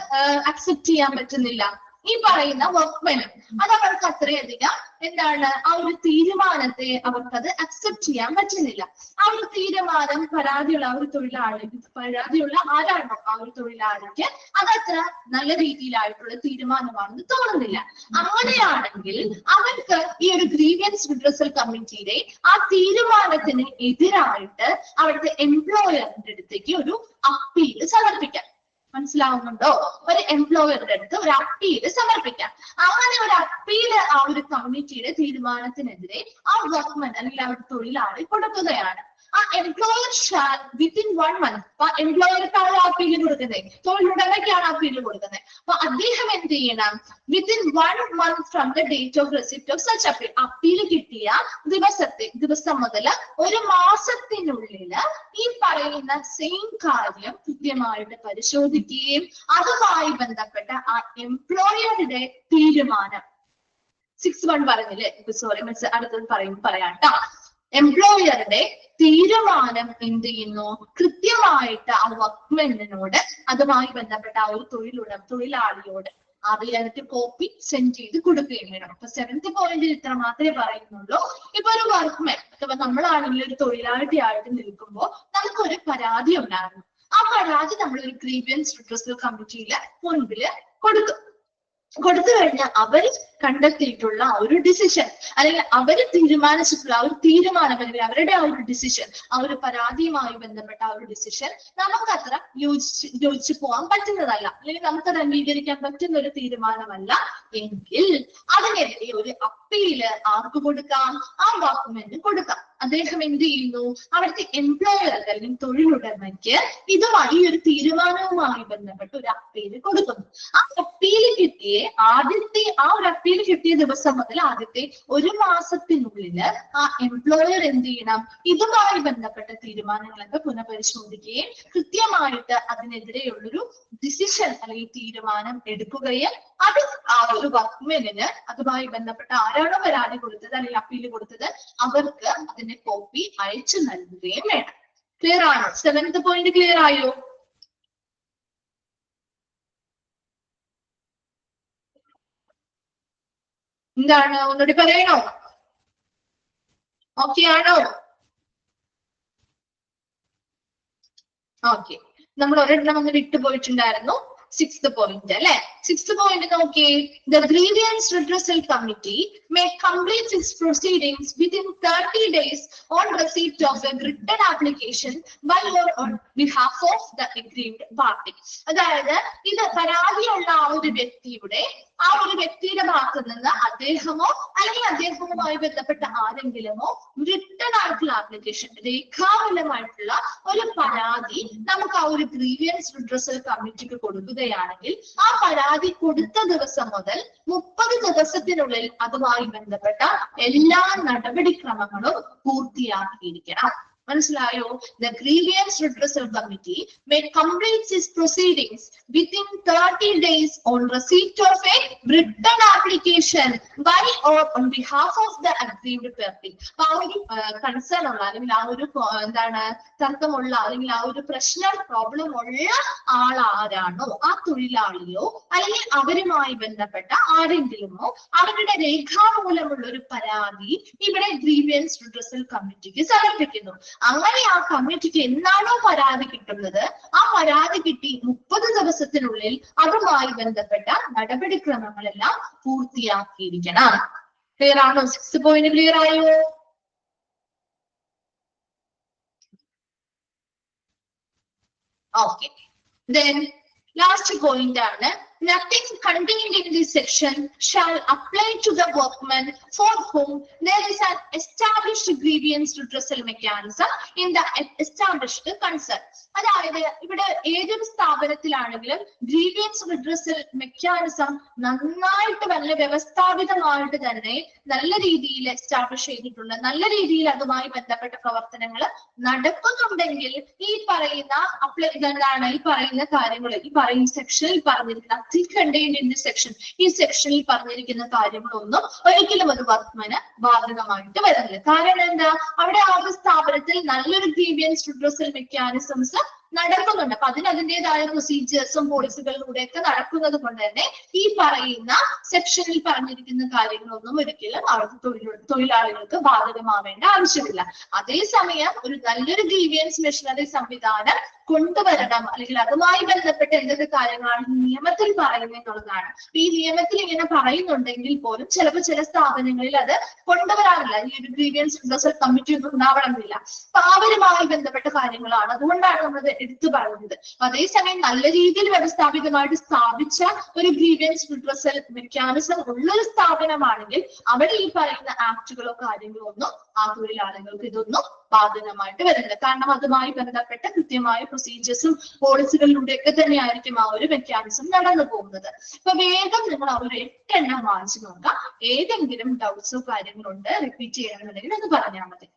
അക്സെപ്റ്റ് ചെയ്യാൻ പറ്റുന്നില്ല? ഈ പറയുന്ന വർക്ക്മെനും. അത് അവർക്ക് അത്രയധികം എന്താണ്, ആ ഒരു തീരുമാനത്തെ അവർക്കത് അക്സെപ്റ്റ് ചെയ്യാൻ പറ്റുന്നില്ല. ആ ഒരു തീരുമാനം പരാതിയുള്ള ആ ഒരു തൊഴിലാളി, പരാതിയുള്ള ആരാണോ ആ ഒരു തൊഴിലാളിക്ക് അതത്ര നല്ല രീതിയിലായിട്ടുള്ള തീരുമാനമാണെന്ന് തോന്നുന്നില്ല. അങ്ങനെയാണെങ്കിൽ അവർക്ക് ഈ ഒരു ഗ്രീവിയൻസ് റിഡ്രസൽ കമ്മിറ്റിയുടെ ആ തീരുമാനത്തിന് എതിരായിട്ട് അവിടുത്തെ എംപ്ലോയറിന്റെ അടുത്തേക്ക് ഒരു അപ്പീൽ സമർപ്പിക്കാം. മനസ്സിലാവുന്നുണ്ടോ? ഒരു എംപ്ലോയറുടെ അടുത്ത് ഒരു അപ്പീല് സമർപ്പിക്കാം. അങ്ങനെ ഒരു അപ്പീല് ആ ഒരു കമ്മിറ്റിയുടെ തീരുമാനത്തിനെതിരെ ആ വർക്ക്മെൻ അല്ലെങ്കിൽ ആ ഒരു തൊഴിലാളി കൊടുക്കുകയാണ്. ആ എംപ്ലോയർ ഷാൽ വിത്തിൻ 1 month, എംപ്ലോയർക്കാണ് അപ്പീല് കൊടുക്കുന്നത്, തൊഴിലുടമയ്ക്കാണ് അപ്പീല് കൊടുക്കുന്നത്. അപ്പൊ അദ്ദേഹം എന്ത് ചെയ്യണം? Within 1 month from the date of receipt of such appeal, appeal കിട്ടിയ ദിവസം മുതൽ 1 മാസത്തിനുള്ളിൽ ഈ പറയുന്ന സെയിം കാര്യം കൃത്യമായിട്ട് പരിശോധിക്കുകയും അതുമായി ബന്ധപ്പെട്ട ആ എംപ്ലോയറുടെ തീരുമാനം 6-1 പറഞ്ഞില്ലേ, സോറി അടുത്തത് പറയാം ട്ടോ. എംപ്ലോയറുടെ തീരുമാനം എന്ത് ചെയ്യുന്നു? കൃത്യമായിട്ട് ആ വർക്ക്മെനോട് അതുമായി ബന്ധപ്പെട്ട ആ ഒരു തൊഴിലാളിയോട് അതിനകത്ത് കോപ്പി സെൻഡ് ചെയ്ത് കൊടുക്കുകയും വേണം. അപ്പൊ 7th പോയിന്റിൽ ഇത്ര മാത്രമേ പറയുന്നുള്ളൂ. ഇപ്പൊ ഒരു വർക്ക്മെൻ അഥവാ നമ്മളാണെങ്കിൽ ഒരു തൊഴിലാളിയായിട്ട് നിൽക്കുമ്പോൾ നമുക്കൊരു പരാതി ഉണ്ടായിരുന്നു. ആ പരാതി നമ്മൾ ഒരു ഗ്രീവിയൻസ് റിഡ്രസൽ കമ്മിറ്റിയിലെ മുൻപിൽ കൊടുത്തു കഴിഞ്ഞാൽ അവർ കണ്ടെത്തിയിട്ടുള്ള ആ ഒരു ഡിസിഷൻ അല്ലെങ്കിൽ അവര് തീരുമാനിച്ചിട്ടുള്ള ആ ഒരു തീരുമാനം അല്ലെങ്കിൽ അവരുടെ ആ ഒരു ഡിസിഷൻ, ആ ഒരു പരാതിയുമായി ബന്ധപ്പെട്ട ആ ഒരു ഡിസിഷൻ നമുക്കത്ര യോജിച്ചു പോകാൻ പറ്റുന്നതല്ല, അല്ലെങ്കിൽ നമുക്കത് അംഗീകരിക്കാൻ പറ്റുന്ന ഒരു തീരുമാനമല്ല എങ്കിൽ അതിനെതിരെ ഒരു അപ്പീല് ആർക്ക് കൊടുക്കാം? ആ വർക്ക്മെന് കൊടുക്കാം. അദ്ദേഹം എന്ത് ചെയ്യുന്നു? അവിടുത്തെ എംപ്ലോയർക്ക് അല്ലെങ്കിൽ തൊഴിലുടമയ്ക്ക് ഇതുമായി ഒരു തീരുമാനവുമായി ബന്ധപ്പെട്ട് ഒരു അപ്പീല് കൊടുക്കുന്നു. ആ അപ്പീല് കിട്ടിയ ദിവസം മുതൽ ആദ്യത്തെ 1 മാസത്തിനുള്ളിൽ ആ എംപ്ലോയർ എന്ത് ചെയ്യണം? ഇതുമായി ബന്ധപ്പെട്ട തീരുമാനങ്ങളൊക്കെ പുനഃപരിശോധിക്കുകയും കൃത്യമായിട്ട് അതിനെതിരെയുള്ളൊരു ഡിസിഷൻ അല്ലെങ്കിൽ തീരുമാനം എടുക്കുകയും അത് ആ ഒരു വർക്ക്മെനിന് അതുമായി ബന്ധപ്പെട്ട ആരാണോ പരാതി കൊടുത്തത് അല്ലെങ്കിൽ അപ്പീല് കൊടുത്തത് അവർക്ക് അതിന്റെ കോപ്പി അയച്ചു നൽകുകയും വേണം. ക്ലിയർ ആണോ? 7th പോയിന്റ് ക്ലിയർ ആയോ? എന്താണ്? ഒന്നുകൂടി പറയണോ? ഓക്കെ ആണോ? ഓക്കെ. നമ്മൾ ഒരെണ്ണം ഒന്ന് വിട്ടുപോയിട്ടുണ്ടായിരുന്നു. സിക്സ്ത് പോയിന്റ് അല്ലെ. സിക്സ്ത് പോയിന്റ് നോക്കി, the grievance redressal committee may complete its proceedings within 30 days on receipt of a written application by or on behalf of the aggrieved party. അതായത് ഇത് പരാതിയുള്ള ആ ഒരു വ്യക്തിയുടെ ഭാഗത്ത് നിന്ന് അദ്ദേഹമോ അല്ലെങ്കിൽ അദ്ദേഹവുമായി ബന്ധപ്പെട്ട ആരെങ്കിലുമോ റിട്ടൺ ആയിട്ടുള്ള ആപ്ലിക്കേഷൻ, രേഖാമൂലമായിട്ടുള്ള ഒരു പരാതി നമുക്ക് ആ ഒരു ഗ്രീവിയൻസ് റിഡ്രസൽ കമ്മിറ്റിക്ക് കൊടുക്കുകയാണെങ്കിൽ ആ പരാതി കൊടുത്ത ദിവസം മുതൽ 30 ദിവസത്തിനുള്ളിൽ അതുമായി ബന്ധപ്പെട്ട എല്ലാ നടപടിക്രമങ്ങളും പൂർത്തിയാക്കിയിരിക്കണം. മനസ്സിലായോ? The grievance redressal committee may complete its proceedings within 30 days on receipt of a written application by or on behalf of the aggrieved party. ആ ഒരു കൺസേൺ ഉള്ള അല്ലെങ്കിൽ ആ ഒരു എന്താണ് തർക്കമുള്ള അല്ലെങ്കിൽ ആ ഒരു പ്രശ്നം പ്രോബ്ലം ഉള്ള ആളാരാണോ, ആ തൊഴിലാളിയോ അല്ലെങ്കിൽ അവരുമായി ബന്ധപ്പെട്ട ആരെങ്കിലുമോ അവരുടെ രേഖാമൂലമുള്ള ഒരു പരാതി ഇവിടെ ഗ്രീവിയൻസ് റിഡ്രസൽ കമ്മിറ്റിക്ക് സമർപ്പിക്കുന്നു. അങ്ങനെ ആ കമ്മിറ്റിക്ക് എന്നാണോ പരാതി കിട്ടുന്നത്, ആ പരാതി കിട്ടി 30 ദിവസത്തിനുള്ളിൽ അതുമായി ബന്ധപ്പെട്ട നടപടിക്രമങ്ങളെല്ലാം പൂർത്തിയാക്കിയിരിക്കണം. ക്ലിയർ ആണോ? സിക്സ് പോയിന്റ് ക്ലിയർ ആയോ? ഓക്കെ. ദെൻ ലാസ്റ്റ് പോയിന്റ് ആണ്, nothing contained in this section shall apply to the workman for whom there is an established grievance redressal mechanism in the established concern. അതായത് ഇവിടെ ഏതൊരു സ്ഥാപനത്തിലാണെങ്കിലും ഗ്രീവിയൻസ് റിഡ്രസൽ മെക്കാനിസം നന്നായിട്ട് നല്ല വ്യവസ്ഥാപിതമായിട്ട് തന്നെ നല്ല രീതിയിൽ എസ്റ്റാബ്ലിഷ് ചെയ്തിട്ടുണ്ട്, നല്ല രീതിയിൽ അതുമായി ബന്ധപ്പെട്ട പ്രവർത്തനങ്ങൾ നടക്കുന്നുണ്ടെങ്കിൽ ഈ പറയുന്ന എന്താണ് ഈ പറയുന്ന കാര്യങ്ങൾ ഈ പറയുന്ന സെക്ഷനിൽ പറഞ്ഞിരിക്കുന്ന contained in this section, ഈ സെക്ഷനിൽ പറഞ്ഞിരിക്കുന്ന കാര്യങ്ങളൊന്നും ഒരിക്കലും അത് വർക്ക്മാന് ബാധകമായിട്ട് വരുന്നില്ല. കാരണം എന്താ, അവിടെ ആ ഒരു സ്ഥാപനത്തിൽ നല്ലൊരു ഗ്രീവിയൻസ് റിഡ്രസൽ മെക്കാനിസംസ് നടക്കുന്നുണ്ട്. അപ്പൊ അതിൻ്റെതായ പ്രൊസീജിയേഴ്സും പോളിസികളിലൂടെയൊക്കെ നടക്കുന്നത് കൊണ്ട് തന്നെ ഈ പറയുന്ന സെക്ഷനിൽ പറഞ്ഞിരിക്കുന്ന കാര്യങ്ങളൊന്നും ഒരിക്കലും അവർക്ക് തൊഴിലാളികൾക്ക് ബാധകമാവേണ്ട ആവശ്യമില്ല. അതേസമയം ഒരു നല്ലൊരു ഗ്രീവിയൻസ് മെഷീനറി സംവിധാനം കൊണ്ടുവരണം അല്ലെങ്കിൽ അതുമായി ബന്ധപ്പെട്ട എന്തൊക്കെ കാര്യങ്ങളാണ് നിയമത്തിൽ പറയുന്നത് എന്നുള്ളതാണ്. ഈ നിയമത്തിൽ ഇങ്ങനെ പറയുന്നുണ്ടെങ്കിൽ പോലും ചിലപ്പോൾ ചില സ്ഥാപനങ്ങളിൽ അത് കൊണ്ടുവരാറില്ല. ഈ ഒരു ഗ്രീവിയൻസ് റിഡ്രസൽ കമ്മിറ്റി ഒന്നും ഉണ്ടാവണമെന്നില്ല. അപ്പൊ അവരുമായി ബന്ധപ്പെട്ട കാര്യങ്ങളാണ്, അതുകൊണ്ടാണ് നമ്മൾ എടുത്തു പറയുന്നത്. അതേസമയം നല്ല രീതിയിൽ വ്യവസ്ഥാപിതമായിട്ട് സ്ഥാപിച്ച ഒരു ഗ്രീവിയൻസ് റിഡ്രസൽ മെക്കാനിസം ഉള്ളൊരു സ്ഥാപനമാണെങ്കിൽ അവിടെ ഈ പറയുന്ന ആക്ടുകളോ കാര്യങ്ങളോ ഒന്നും ആ തൊഴിലാളികൾക്ക് ഇതൊന്നും ബാധകമായിട്ട് വരുന്നില്ല. കാരണം അതുമായി ബന്ധപ്പെട്ട കൃത്യമായ പ്രൊസീജിയേഴ്സും പോളിസികളിലൂടെയൊക്കെ തന്നെയായിരിക്കും ആ ഒരു മെക്കാനിസം നടന്നു പോകുന്നത്. അപ്പൊ വേഗം നിങ്ങൾ ആ ഒരു 8 എണ്ണം വാങ്ങിച്ചു നോക്കാം. ഏതെങ്കിലും ഡൗട്ട്സോ കാര്യങ്ങളുണ്ട് റിപ്പീറ്റ് ചെയ്യണമെന്നുണ്ടെങ്കിൽ അത് പറഞ്ഞാൽ മതി.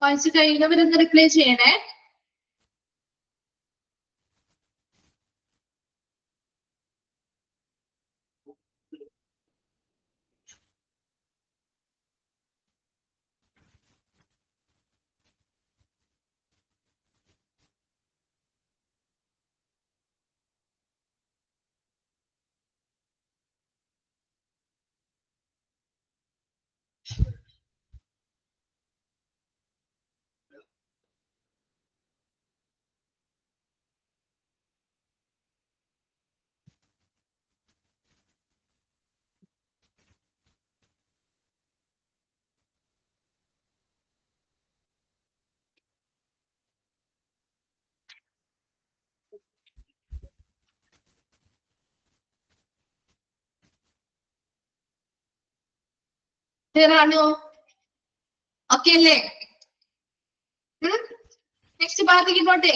വായിച്ചു കഴിയുന്നവരൊന്ന് റിപ്ലൈ ചെയ്യണേ. ക്ലിയർ ആണോ? ഓക്കെ അല്ലേ? നെക്സ്റ്റ് ഭാഗത്തേക്ക് പോട്ടെ.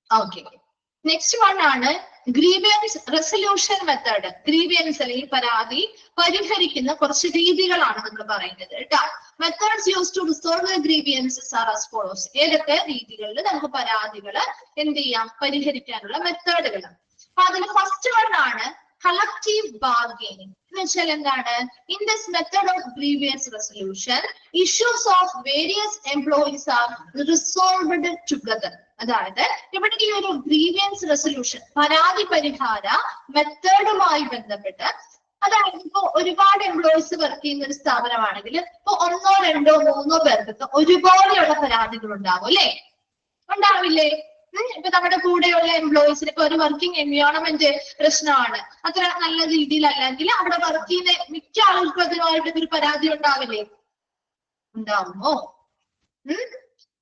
ഓക്കെ, നെക്സ്റ്റ് വൺ ആണ് ഗ്രീവിയൻസ് റെസൊല്യൂഷൻ മെത്തേഡ്. ഗ്രീവിയൻസ് അല്ലെങ്കിൽ പരാതി പരിഹരിക്കുന്ന കുറച്ച് രീതികളാണ് നമ്മൾ പറയുന്നത് കേട്ടോ. Methods use to resolve grievances are as follows. ഏതൊക്കെ രീതികളിൽ നമുക്ക് പരാതികൾ എന്ത് ചെയ്യാം, പരിഹരിക്കാനുള്ള മെത്തേഡുകൾ. അപ്പൊ അതിൽ ഫസ്റ്റ് വൺ ആണ് collective bargaining. എന്ന് വെച്ചാൽ എന്താണ്? In this method of grievance resolution, issues of various employees are resolved together. അതായത് ഇവിടെ ഈ ഒരു ഗ്രീവിയൻസ് റെസൊല്യൂഷൻ പരാതി പരിഹാര മെത്തേഡുമായി ബന്ധപ്പെട്ട്, അതായത് ഇപ്പൊ ഒരുപാട് എംപ്ലോയീസ് വർക്ക് ചെയ്യുന്ന ഒരു സ്ഥാപനമാണെങ്കിൽ ഇപ്പൊ 1, 2, 3 പേർക്ക് ഒരുപോലെയുള്ള പരാതികൾ ഉണ്ടാവും അല്ലെ? ഉണ്ടാവില്ലേ? ഇപ്പൊ നമ്മുടെ കൂടെയുള്ള എംപ്ലോയീസിന് ഇപ്പൊ ഒരു വർക്കിംഗ് എൻവയോൺമെന്റ് പ്രശ്നമാണ്, അത്ര നല്ല രീതിയിലല്ലെങ്കിൽ അവിടെ വർക്ക് ചെയ്യുന്ന മിക്ക ആളുകൾക്കും അതിനുമായിട്ട് ഒരു പരാതി ഉണ്ടാവില്ലേ? ഉണ്ടാവുമോ?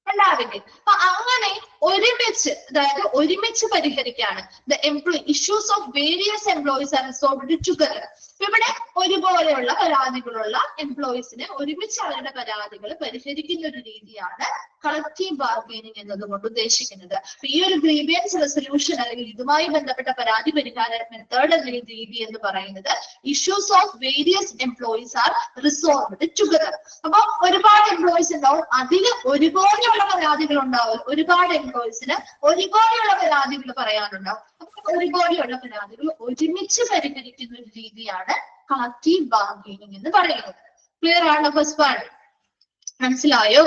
ഉണ്ടാവില്ലേ? അപ്പൊ അങ്ങനെ ഒരുമിച്ച്, അതായത് ഒരുമിച്ച് പരിഹരിക്കാണ്. The employee issues of various employees are resolved together. ഇവിടെ ഒരുപോലെയുള്ള പരാതികളുള്ള എംപ്ലോയീസിന് ഒരുമിച്ച് അവരുടെ പരാതികൾ പരിഹരിക്കുന്ന ഒരു രീതിയാണ് കളക്റ്റീവ് ബാർഗൈനിങ് എന്നതുകൊണ്ട് ഉദ്ദേശിക്കുന്നത്. ഈ ഒരു ഗ്രീവിയൻസ് റെസൊല്യൂഷൻ അല്ലെങ്കിൽ ഇതുമായി ബന്ധപ്പെട്ട പരാതി പരിഹാര മെത്തേഡ് അല്ലെങ്കിൽ രീതി എന്ന് പറയുന്നത് issues of various employees are resolved together. അപ്പൊ ഒരുപാട് എംപ്ലോയീസ് ഉണ്ടാവും, അതിൽ ഒരുപോലെയുള്ള പരാതികൾ ഉണ്ടാവും. ഒരുപാട് എംപ്ലോയീസിന് ഒരുപോലെയുള്ള പരാതികൾ പറയാനുണ്ടാവും. അപ്പൊ ഒരുപോലെയുള്ള പരാതികൾ ഒരുമിച്ച് പരിഹരിക്കുന്ന ഒരു രീതിയാണ് കളക്റ്റീവ് ബാർഗൈനിങ് എന്ന് പറയുന്നത്. ക്ലിയർ ആണോ? ഫസ്റ്റ് പാർട്ട് മനസ്സിലായോ?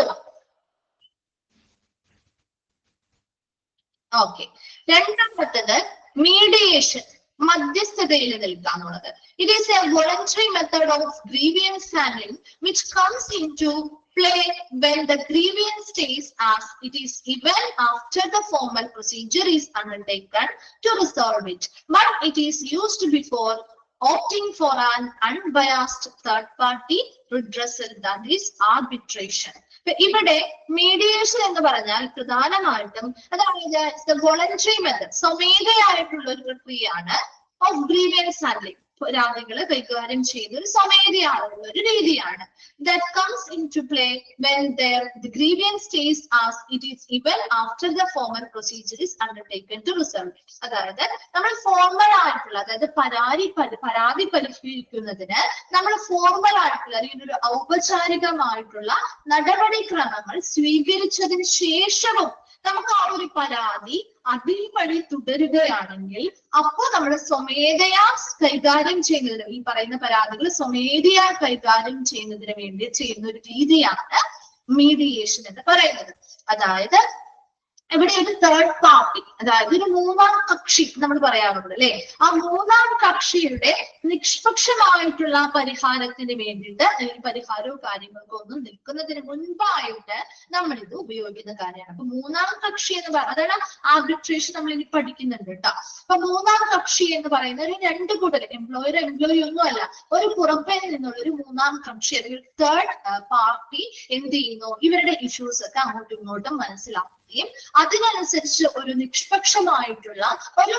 ഓക്കെ, രണ്ടാമത്തത് മീഡിയേഷൻ, മധ്യസ്ഥതയിൽ നിൽക്കാന്നുള്ളത്. It is a voluntary method of grievance handling which comes into play when the grievance stays as it is even after the formal procedure is undertaken to resolve it, but it is used before opting for an unbiased third party redressal, that is arbitration. ഇവിടെ മീഡിയേഷൻ എന്ന് പറഞ്ഞാൽ പ്രധാനമായിട്ടും അതായത് വോളണ്ടറി മെത്തേഡ്, സ്വമേധയായിട്ടുള്ള ഒരു പ്രക്രിയയാണ് ഓഫ് ഗ്രീവിയൻസ് ഹാൻഡ്ലിംഗ്. പരാതികൾ കൈകാര്യം ചെയ്യുന്ന ഒരു സ്വമേധയാളുള്ള ഒരു രീതിയാണ്. That comes into play when the grievance stays as it is even after the formal procedure is undertaken to resolve it. അതായത് നമ്മൾ ഫോർമൽ ആയിട്ടുള്ള, അതായത് പരാതി പരിഹരിക്കുന്നതിന് നമ്മൾ ഫോർമൽ ആയിട്ടുള്ള അല്ലെങ്കിൽ ഒരു ഔപചാരികമായിട്ടുള്ള നടപടിക്രമങ്ങൾ സ്വീകരിച്ചതിന് ശേഷവും നമുക്ക് ആ ഒരു പരാതി അതിൽപടി തുടരുകയാണെങ്കിൽ അപ്പോൾ നമ്മൾ സ്വമേധയാ കൈകാര്യം ചെയ്യുന്നതിന്, ഈ പറയുന്ന പരാതികൾ സ്വമേധയാ കൈകാര്യം ചെയ്യുന്നതിന് വേണ്ടി ചെയ്യുന്ന ഒരു രീതിയാണ് മീഡിയേഷൻ എന്ന് പറയുന്നത്. അതായത് ഇവിടെ ഒരു തേർഡ് പാർട്ടി, അതായത് ഒരു മൂന്നാം കക്ഷി നമ്മൾ പറയാറുണ്ട് അല്ലെ, ആ മൂന്നാം കക്ഷിയുടെ നിഷ്പക്ഷമായിട്ടുള്ള പരിഹാരത്തിന് വേണ്ടിയിട്ട്, അല്ലെങ്കിൽ പരിഹാരവും കാര്യങ്ങൾക്കും ഒന്നും നിൽക്കുന്നതിന് മുൻപായിട്ട് നമ്മൾ ഇത് ഉപയോഗിക്കുന്ന കാര്യമാണ്. അപ്പൊ മൂന്നാം കക്ഷി എന്ന് പറയുന്നത്, അതാണ് ആർബിട്രേഷൻ നമ്മൾ ഇനി പഠിക്കുന്നുണ്ട് കേട്ടോ. അപ്പൊ മൂന്നാം കക്ഷി എന്ന് പറയുന്നത് ഒരു രണ്ട് കൂട്ടർ, എംപ്ലോയർ എംപ്ലോയി ഒന്നും അല്ല, ഒരു പുറമേ നിന്നുള്ള ഒരു മൂന്നാം കക്ഷി അല്ലെങ്കിൽ തേർഡ് പാർട്ടി എന്ത് ചെയ്യുന്നു, ഇവരുടെ ഇഷ്യൂസ് ഒക്കെ അങ്ങോട്ടും ഇങ്ങോട്ടും മനസ്സിലാക്കും, അതിനനുസരിച്ച് ഒരു നിഷ്പക്ഷമായിട്ടുള്ള ഒരു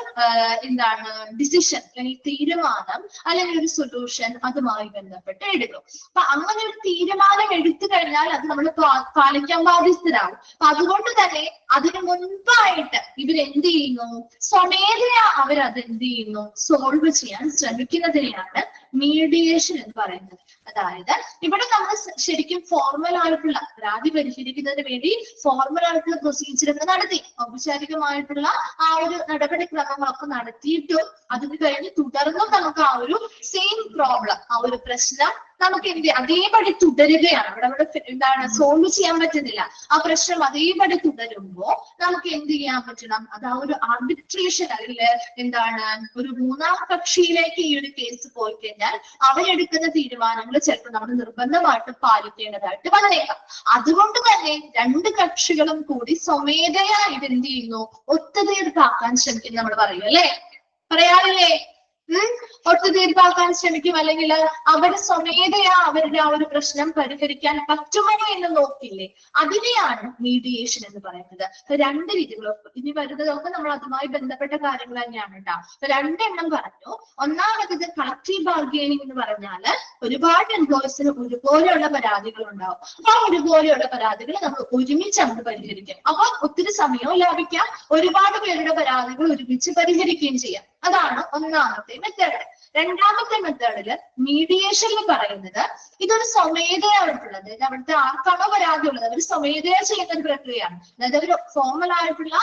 എന്താണ് ഡിസിഷൻ അല്ലെങ്കിൽ തീരുമാനം അല്ലെങ്കിൽ ഒരു സൊല്യൂഷൻ അതുമായി ബന്ധപ്പെട്ട് എടുക്കും. അപ്പൊ അങ്ങനെ ഒരു തീരുമാനം എടുത്തു കഴിഞ്ഞാൽ അത് നമ്മൾ പാലിക്കാൻ ബാധ്യസ്ഥരാകും. അപ്പൊ അതുകൊണ്ട് തന്നെ അതിന് മുൻപായിട്ട് ഇവരെന്ത് ചെയ്യുന്നു, സ്വമേധയാ അവരത് എന്ത് ചെയ്യുന്നു, സോൾവ് ചെയ്യാൻ ശ്രമിക്കുന്നതിനെയാണ് മീഡിയേഷൻ എന്ന് പറയുന്നത്. അതായത് ഇവിടെ നമ്മൾ ശരിക്കും ഫോർമൽ ആയിട്ടുള്ള പരാതി പരിഹരിക്കുന്നതിന് വേണ്ടി ഫോർമൽ ആയിട്ടുള്ള പ്രൊസീജിയർ നടത്തി, ഔപചാരികമായിട്ടുള്ള ആ ഒരു നടപടിക്രമങ്ങളൊക്കെ നടത്തിയിട്ടും അതിന് കഴിഞ്ഞ് തുടർന്നും നമുക്ക് ആ ഒരു സെയിം പ്രോബ്ലം, ആ ഒരു പ്രശ്നം നമുക്ക് അതേപടി തുടരുകയാണ്. അവിടെ എന്താണ് സോൾവ് ചെയ്യാൻ പറ്റുന്നില്ല, ആ പ്രശ്നം അതേപടി തുടരുമ്പോ നമുക്ക് എന്ത് ചെയ്യാൻ പറ്റണം, അത് ആ ഒരു ആർബിട്രേഷൻ അല്ലെങ്കിൽ എന്താണ് ഒരു മൂന്നാം കക്ഷിയിലേക്ക് ഈ ഒരു കേസ് പോയി കഴിഞ്ഞാൽ അവരെടുക്കുന്ന തീരുമാനങ്ങൾ ചിലപ്പോൾ നമ്മൾ നിർബന്ധമായിട്ട് പാലിക്കേണ്ടതായിട്ട് വന്നേക്കാം. അതുകൊണ്ട് തന്നെ രണ്ട് കക്ഷികളും കൂടി സ്വമേധയാ ഇതെന്ത് ചെയ്യുന്നു, ഒത്തുതീർപ്പാക്കാൻ ശ്രമിക്കും നമ്മൾ പറയും അല്ലെ, പറയാറില്ലേ? ഒത്തുതീർപ്പാക്കാൻ ശ്രമിക്കും, അല്ലെങ്കിൽ അവർ സ്വമേധയാ അവരുടെ ആ ഒരു പ്രശ്നം പരിഹരിക്കാൻ പറ്റുമോ എന്ന് നോക്കില്ലേ, അതിനെയാണ് മീഡിയേഷൻ എന്ന് പറയുന്നത്. രണ്ട് രീതികളും ഇനി വരുന്നതൊക്കെ നമ്മൾ അതുമായി ബന്ധപ്പെട്ട കാര്യങ്ങൾ തന്നെയാണ് കേട്ടോ. രണ്ടെണ്ണം പറഞ്ഞു. ഒന്നാമത് കളക്റ്റീവ് ബാർഗെയിനിങ് എന്ന് പറഞ്ഞാല് ഒരുപാട് എംപ്ലോയീസിന് ഒരുപോലെയുള്ള പരാതികൾ ഉണ്ടാവും. അപ്പൊ ആ ഒരുപോലെയുള്ള പരാതികൾ നമ്മൾ ഒരുമിച്ച് അങ്ങോട്ട് പരിഹരിക്കാം. അപ്പൊ ഒത്തിരി സമയവും ലാഭിക്കാം, ഒരുപാട് പേരുടെ പരാതികൾ ഒരുമിച്ച് പരിഹരിക്കുകയും ചെയ്യാം. അതാണ് ഒന്നാമത്തെ മെത്തേഡ്. രണ്ടാമത്തെ മെത്തേഡില് മീഡിയേഷൻ എന്ന് പറയുന്നത് ഇതൊരു സ്വമേധയായിട്ടുള്ളത്, അവിടുത്തെ ആർക്കാണോ പരാതി ഉള്ളത് അവർ സ്വമേധയാ ചെയ്യുന്ന ഒരു പ്രക്രിയയാണ്. അതായത് ഒരു ഫോർമൽ ആയിട്ടുള്ള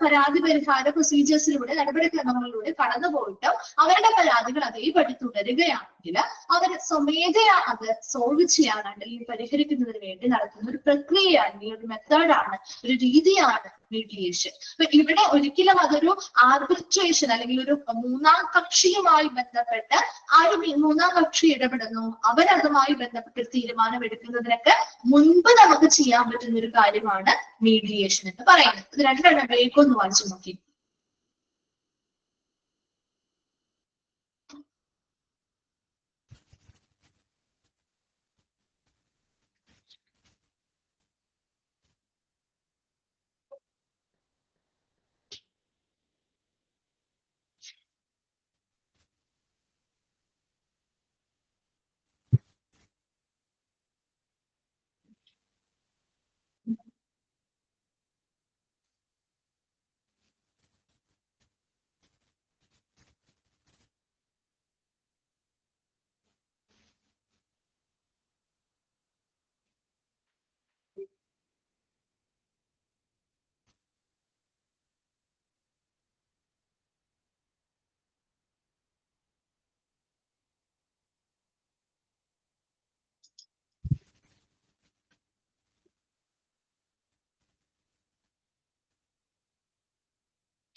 പരാതി പരിഹാര പ്രൊസീജിയേഴ്സിലൂടെ നടപടിക്രമങ്ങളിലൂടെ കടന്നു പോയിട്ട് അവരുടെ പരാതികൾ അതേപടി തുടരുകയാണെങ്കിൽ അവർ സ്വമേധയാ അത് സോൾവ് ചെയ്യാനായിട്ട് അല്ലെങ്കിൽ പരിഹരിക്കുന്നതിന് വേണ്ടി നടത്തുന്ന ഒരു പ്രക്രിയയാണ്, ഈ ഒരു മെത്തേഡാണ്, ഒരു രീതിയാണ് മീഡിയേഷൻ. അപ്പൊ ഇവിടെ ഒരിക്കലും അതൊരു ആർബിട്രേഷൻ അല്ലെങ്കിൽ ഒരു മൂന്നാം കക്ഷിയുമായി ബന്ധപ്പെട്ട് ആ ഒരു മൂന്നാം കക്ഷി ഇടപെടുന്നു, അവരതുമായി ബന്ധപ്പെട്ട് തീരുമാനം എടുക്കുന്നതിനൊക്കെ മുൻപ് നമുക്ക് ചെയ്യാൻ പറ്റുന്ന ഒരു കാര്യമാണ് മീഡിയേഷൻ എന്ന് പറയുന്നത്. ഇത് രണ്ടെണ്ണം വേഗം വായിച്ചു നോക്കി.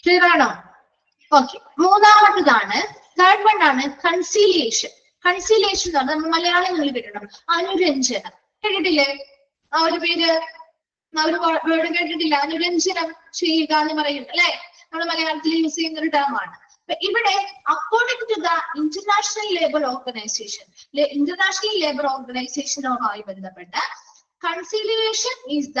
ക്ലിയർ ആണോ? ഓക്കെ. മൂന്നാമത്തതാണ്, തേർഡ് വൺ ആണ് കൺസീലിയേഷൻ. കൺസീലിയേഷൻ എന്ന് പറഞ്ഞാൽ നമ്മൾ മലയാളങ്ങളിൽ കേട്ടിട്ടുണ്ടോ, അനുരഞ്ജനം കേട്ടിട്ടില്ലേ? ആ ഒരു പേര്, ആ ഒരു വേർഡ് കേട്ടിട്ടില്ല, അനുരഞ്ജനം ചെയ്യുക എന്ന് പറയും അല്ലെ, നമ്മൾ മലയാളത്തിൽ യൂസ് ചെയ്യുന്ന ഒരു ടേം ആണ്. ഇവിടെ according to the international labour ഓർഗനൈസേഷനുമായി ബന്ധപ്പെട്ട് conciliation is the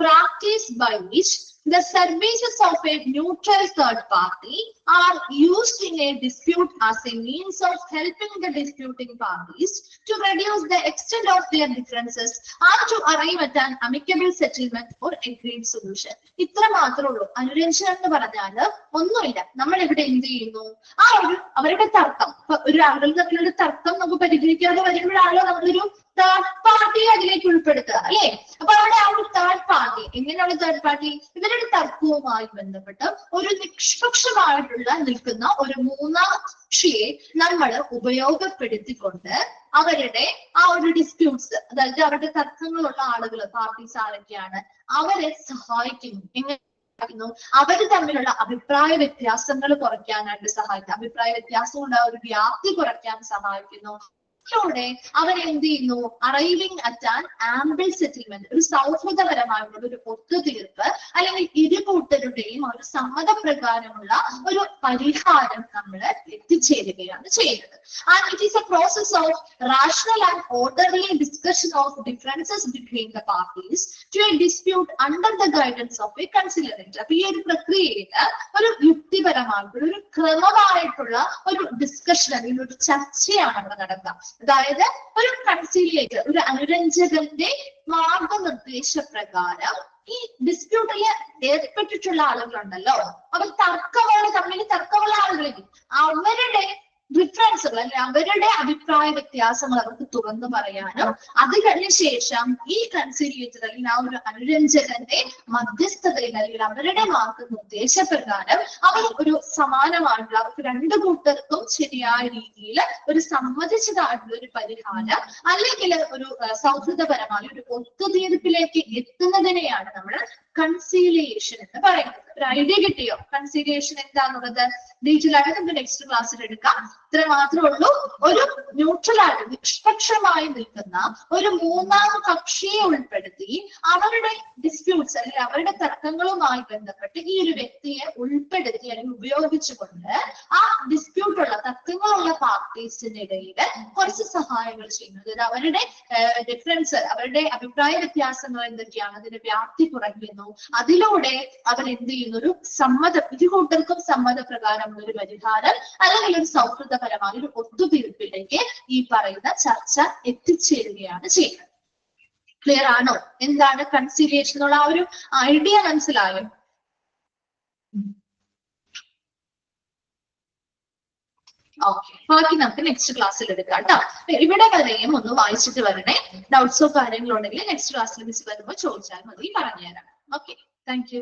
practice by which the services of a neutral third party are used in a dispute as a means of helping the disputing parties to reduce the extent of their differences and to arrive at an amicable settlement or agreed solution. ഇത്ര മാത്രമേ ഉള്ളൂ. അനുരഞ്ജനം എന്ന് പറഞ്ഞാല് ഒന്നുമില്ല, നമ്മൾ ഇവിടെ എന്ത് ചെയ്യുന്നു, ആ ഒരു അവരുടെ തർക്കം, ഒരു ആളുകൾ തമ്മിലുള്ള തർക്കം നമുക്ക് പരിഹരിക്കാതെ വരുമ്പോഴാണല്ലോ നമ്മളൊരു തേർഡ് പാർട്ടി അതിലേക്ക് ഉൾപ്പെടുത്തുക അല്ലെ. അപ്പൊ അവിടെ ആ ഒരു തേർഡ് പാർട്ടി, എങ്ങനെയുള്ള തേർഡ് പാർട്ടി, ഇവരുടെ തർക്കവുമായി ബന്ധപ്പെട്ട് ഒരു നിഷ്പക്ഷമായിട്ടുള്ള നിൽക്കുന്ന ഒരു മൂന്നാം കക്ഷിയെ നമ്മൾ ഉപയോഗപ്പെടുത്തിക്കൊണ്ട് അവരുടെ ആ ഒരു ഡിസ്പ്യൂട്ട്സ്, അതായത് അവരുടെ തർക്കങ്ങളുള്ള ആളുകൾ, പാർട്ടീസ് ആരൊക്കെയാണ്, അവരെ സഹായിക്കുന്നു. എങ്ങനെ അവർ തമ്മിലുള്ള അഭിപ്രായ വ്യത്യാസങ്ങൾ കുറയ്ക്കാനായിട്ട് സഹായിക്കും, അഭിപ്രായ വ്യത്യാസം കൊണ്ട് ആ ഒരു വ്യാപ്തി കുറയ്ക്കാൻ സഹായിക്കുന്നു. ോടെ അവരെന്ത് ചെയ്യുന്നു, arriving at an ample settlement, ഒരു സൗഹൃദപരമായിട്ടുള്ള ഒരു ഒത്തുതീർപ്പ് അല്ലെങ്കിൽ ഇരുകൂട്ടരുടെയും ഒരു സമ്മതപ്രകാരമുള്ള ഒരു പരിഹാരം നമ്മൾ എത്തിച്ചേരുകയാണ് ചെയ്യുന്നത്. And it is a process of rational and orderly discussion of differences between the parties to a dispute under the guidance of a conciliator. അപ്പൊ ഈ ഒരു പ്രക്രിയയിൽ ഒരു യുക്തിപരമായിട്ടുള്ള ഒരു ക്രമമായിട്ടുള്ള ഒരു ഡിസ്കഷൻ അല്ലെങ്കിൽ ഒരു ചർച്ചയാണ് അവിടെ നടക്കുക. അതായത് ഒരു കൺസീലിയേറ്റർ, ഒരു അനുരഞ്ജകന്റെ മാർഗനിർദ്ദേശ പ്രകാരം ഈ ഡിസ്പ്യൂട്ടിൽ ഏർപ്പെട്ടിട്ടുള്ള ആളുകളുണ്ടല്ലോ, അവർ തമ്മിൽ തർക്കമുള്ള ആളുകളിൽ അവരുടെ ഡിഫറൻസുകൾ അല്ലെ അവരുടെ അഭിപ്രായ വ്യത്യാസങ്ങൾ അവർക്ക് തുറന്നു പറയാനും അത് കഴിഞ്ഞ ശേഷം ഈ കൺസിലിയേറ്റർ അല്ലെങ്കിൽ ആ ഒരു അനുരഞ്ജകന്റെ മധ്യസ്ഥതയിൽ അല്ലെങ്കിൽ അവരുടെ മാർഗനിർദ്ദേശപ്രകാരം അവർ ഒരു സമാനമായിട്ടുള്ള അവർക്ക് രണ്ടു കൂട്ടർക്കും ശരിയായ രീതിയിൽ ഒരു സമ്മതിച്ചതായിട്ടുള്ള ഒരു പരിഹാരം അല്ലെങ്കിൽ ഒരു സൗഹൃദപരമായ ഒരു ഒത്തുതീർപ്പിലേക്ക് എത്തുന്നതിനെയാണ് നമ്മൾ കൺസീലിയേഷൻ എന്ന് പറയുന്നത്. ഒരു ഐഡിയ കിട്ടിയോ കൺസീലിയേഷൻ എന്താന്നുള്ളത്? ഡീറ്റെയിൽ ആയിട്ട് നമുക്ക് നെക്സ്റ്റ് ക്ലാസ്സിൽ എടുക്കാം. ഇത്ര മാത്രമേ ഉള്ളൂ. ഒരു ന്യൂട്രൽ ആയിട്ട് നിഷ്പക്ഷമായി നിൽക്കുന്ന ഒരു മൂന്നാം കക്ഷിയെ ഉൾപ്പെടുത്തി അവരുടെ ഡിസ്പ്യൂട്ട്സ് അല്ലെങ്കിൽ അവരുടെ തർക്കങ്ങളുമായി ബന്ധപ്പെട്ട് ഈ ഒരു വ്യക്തിയെ ഉൾപ്പെടുത്തി അല്ലെങ്കിൽ ഉപയോഗിച്ചുകൊണ്ട് ആ ഡിസ്പ്യൂട്ടുള്ള തർക്കങ്ങളുള്ള പാർട്ടീസിന്റെ ഇടയിൽ കുറച്ച് സഹായങ്ങൾ ചെയ്യുന്നത്. അവരുടെ ഡിഫറൻസ് അവരുടെ അഭിപ്രായ വ്യത്യാസങ്ങൾ എന്തൊക്കെയാണ്, അതിന്റെ വ്യാപ്തി കുറയ്ക്കുന്നു. അതിലൂടെ അവർ എന്ത് ചെയ്യുന്നു? ഒരു സമ്മതം, ഇരു കൂട്ടർക്കും സമ്മതപ്രകാരമുള്ള ഒരു പരിഹാരം അല്ലെങ്കിൽ ഒരു സൗഹൃദപരമായ ഒരു ഒത്തുതീർപ്പിലേക്ക് ഈ പറയുന്ന ചർച്ച എത്തിച്ചേരുകയാണ് ചെയ്യുന്നത്. ക്ലിയർ ആണോ? എന്താണ് കൺസിലിയേഷൻ എന്നുള്ള ആ ഒരു ഐഡിയ മനസ്സിലായോ? ഓക്കെ, ബാക്കി നമുക്ക് നെക്സ്റ്റ് ക്ലാസ്സിൽ എടുക്കാം കേട്ടോ. ഇവിടെ വരെയും ഒന്ന് വായിച്ചിട്ട് വരണേ. ഡൗട്ട്സോ കാര്യങ്ങളോ ഉണ്ടെങ്കിൽ നെക്സ്റ്റ് ക്ലാസ്സിൽ മിസ് വരുമ്പോൾ ചോദിച്ചാൽ മതി, പറഞ്ഞുതരാം. Okay, thank you.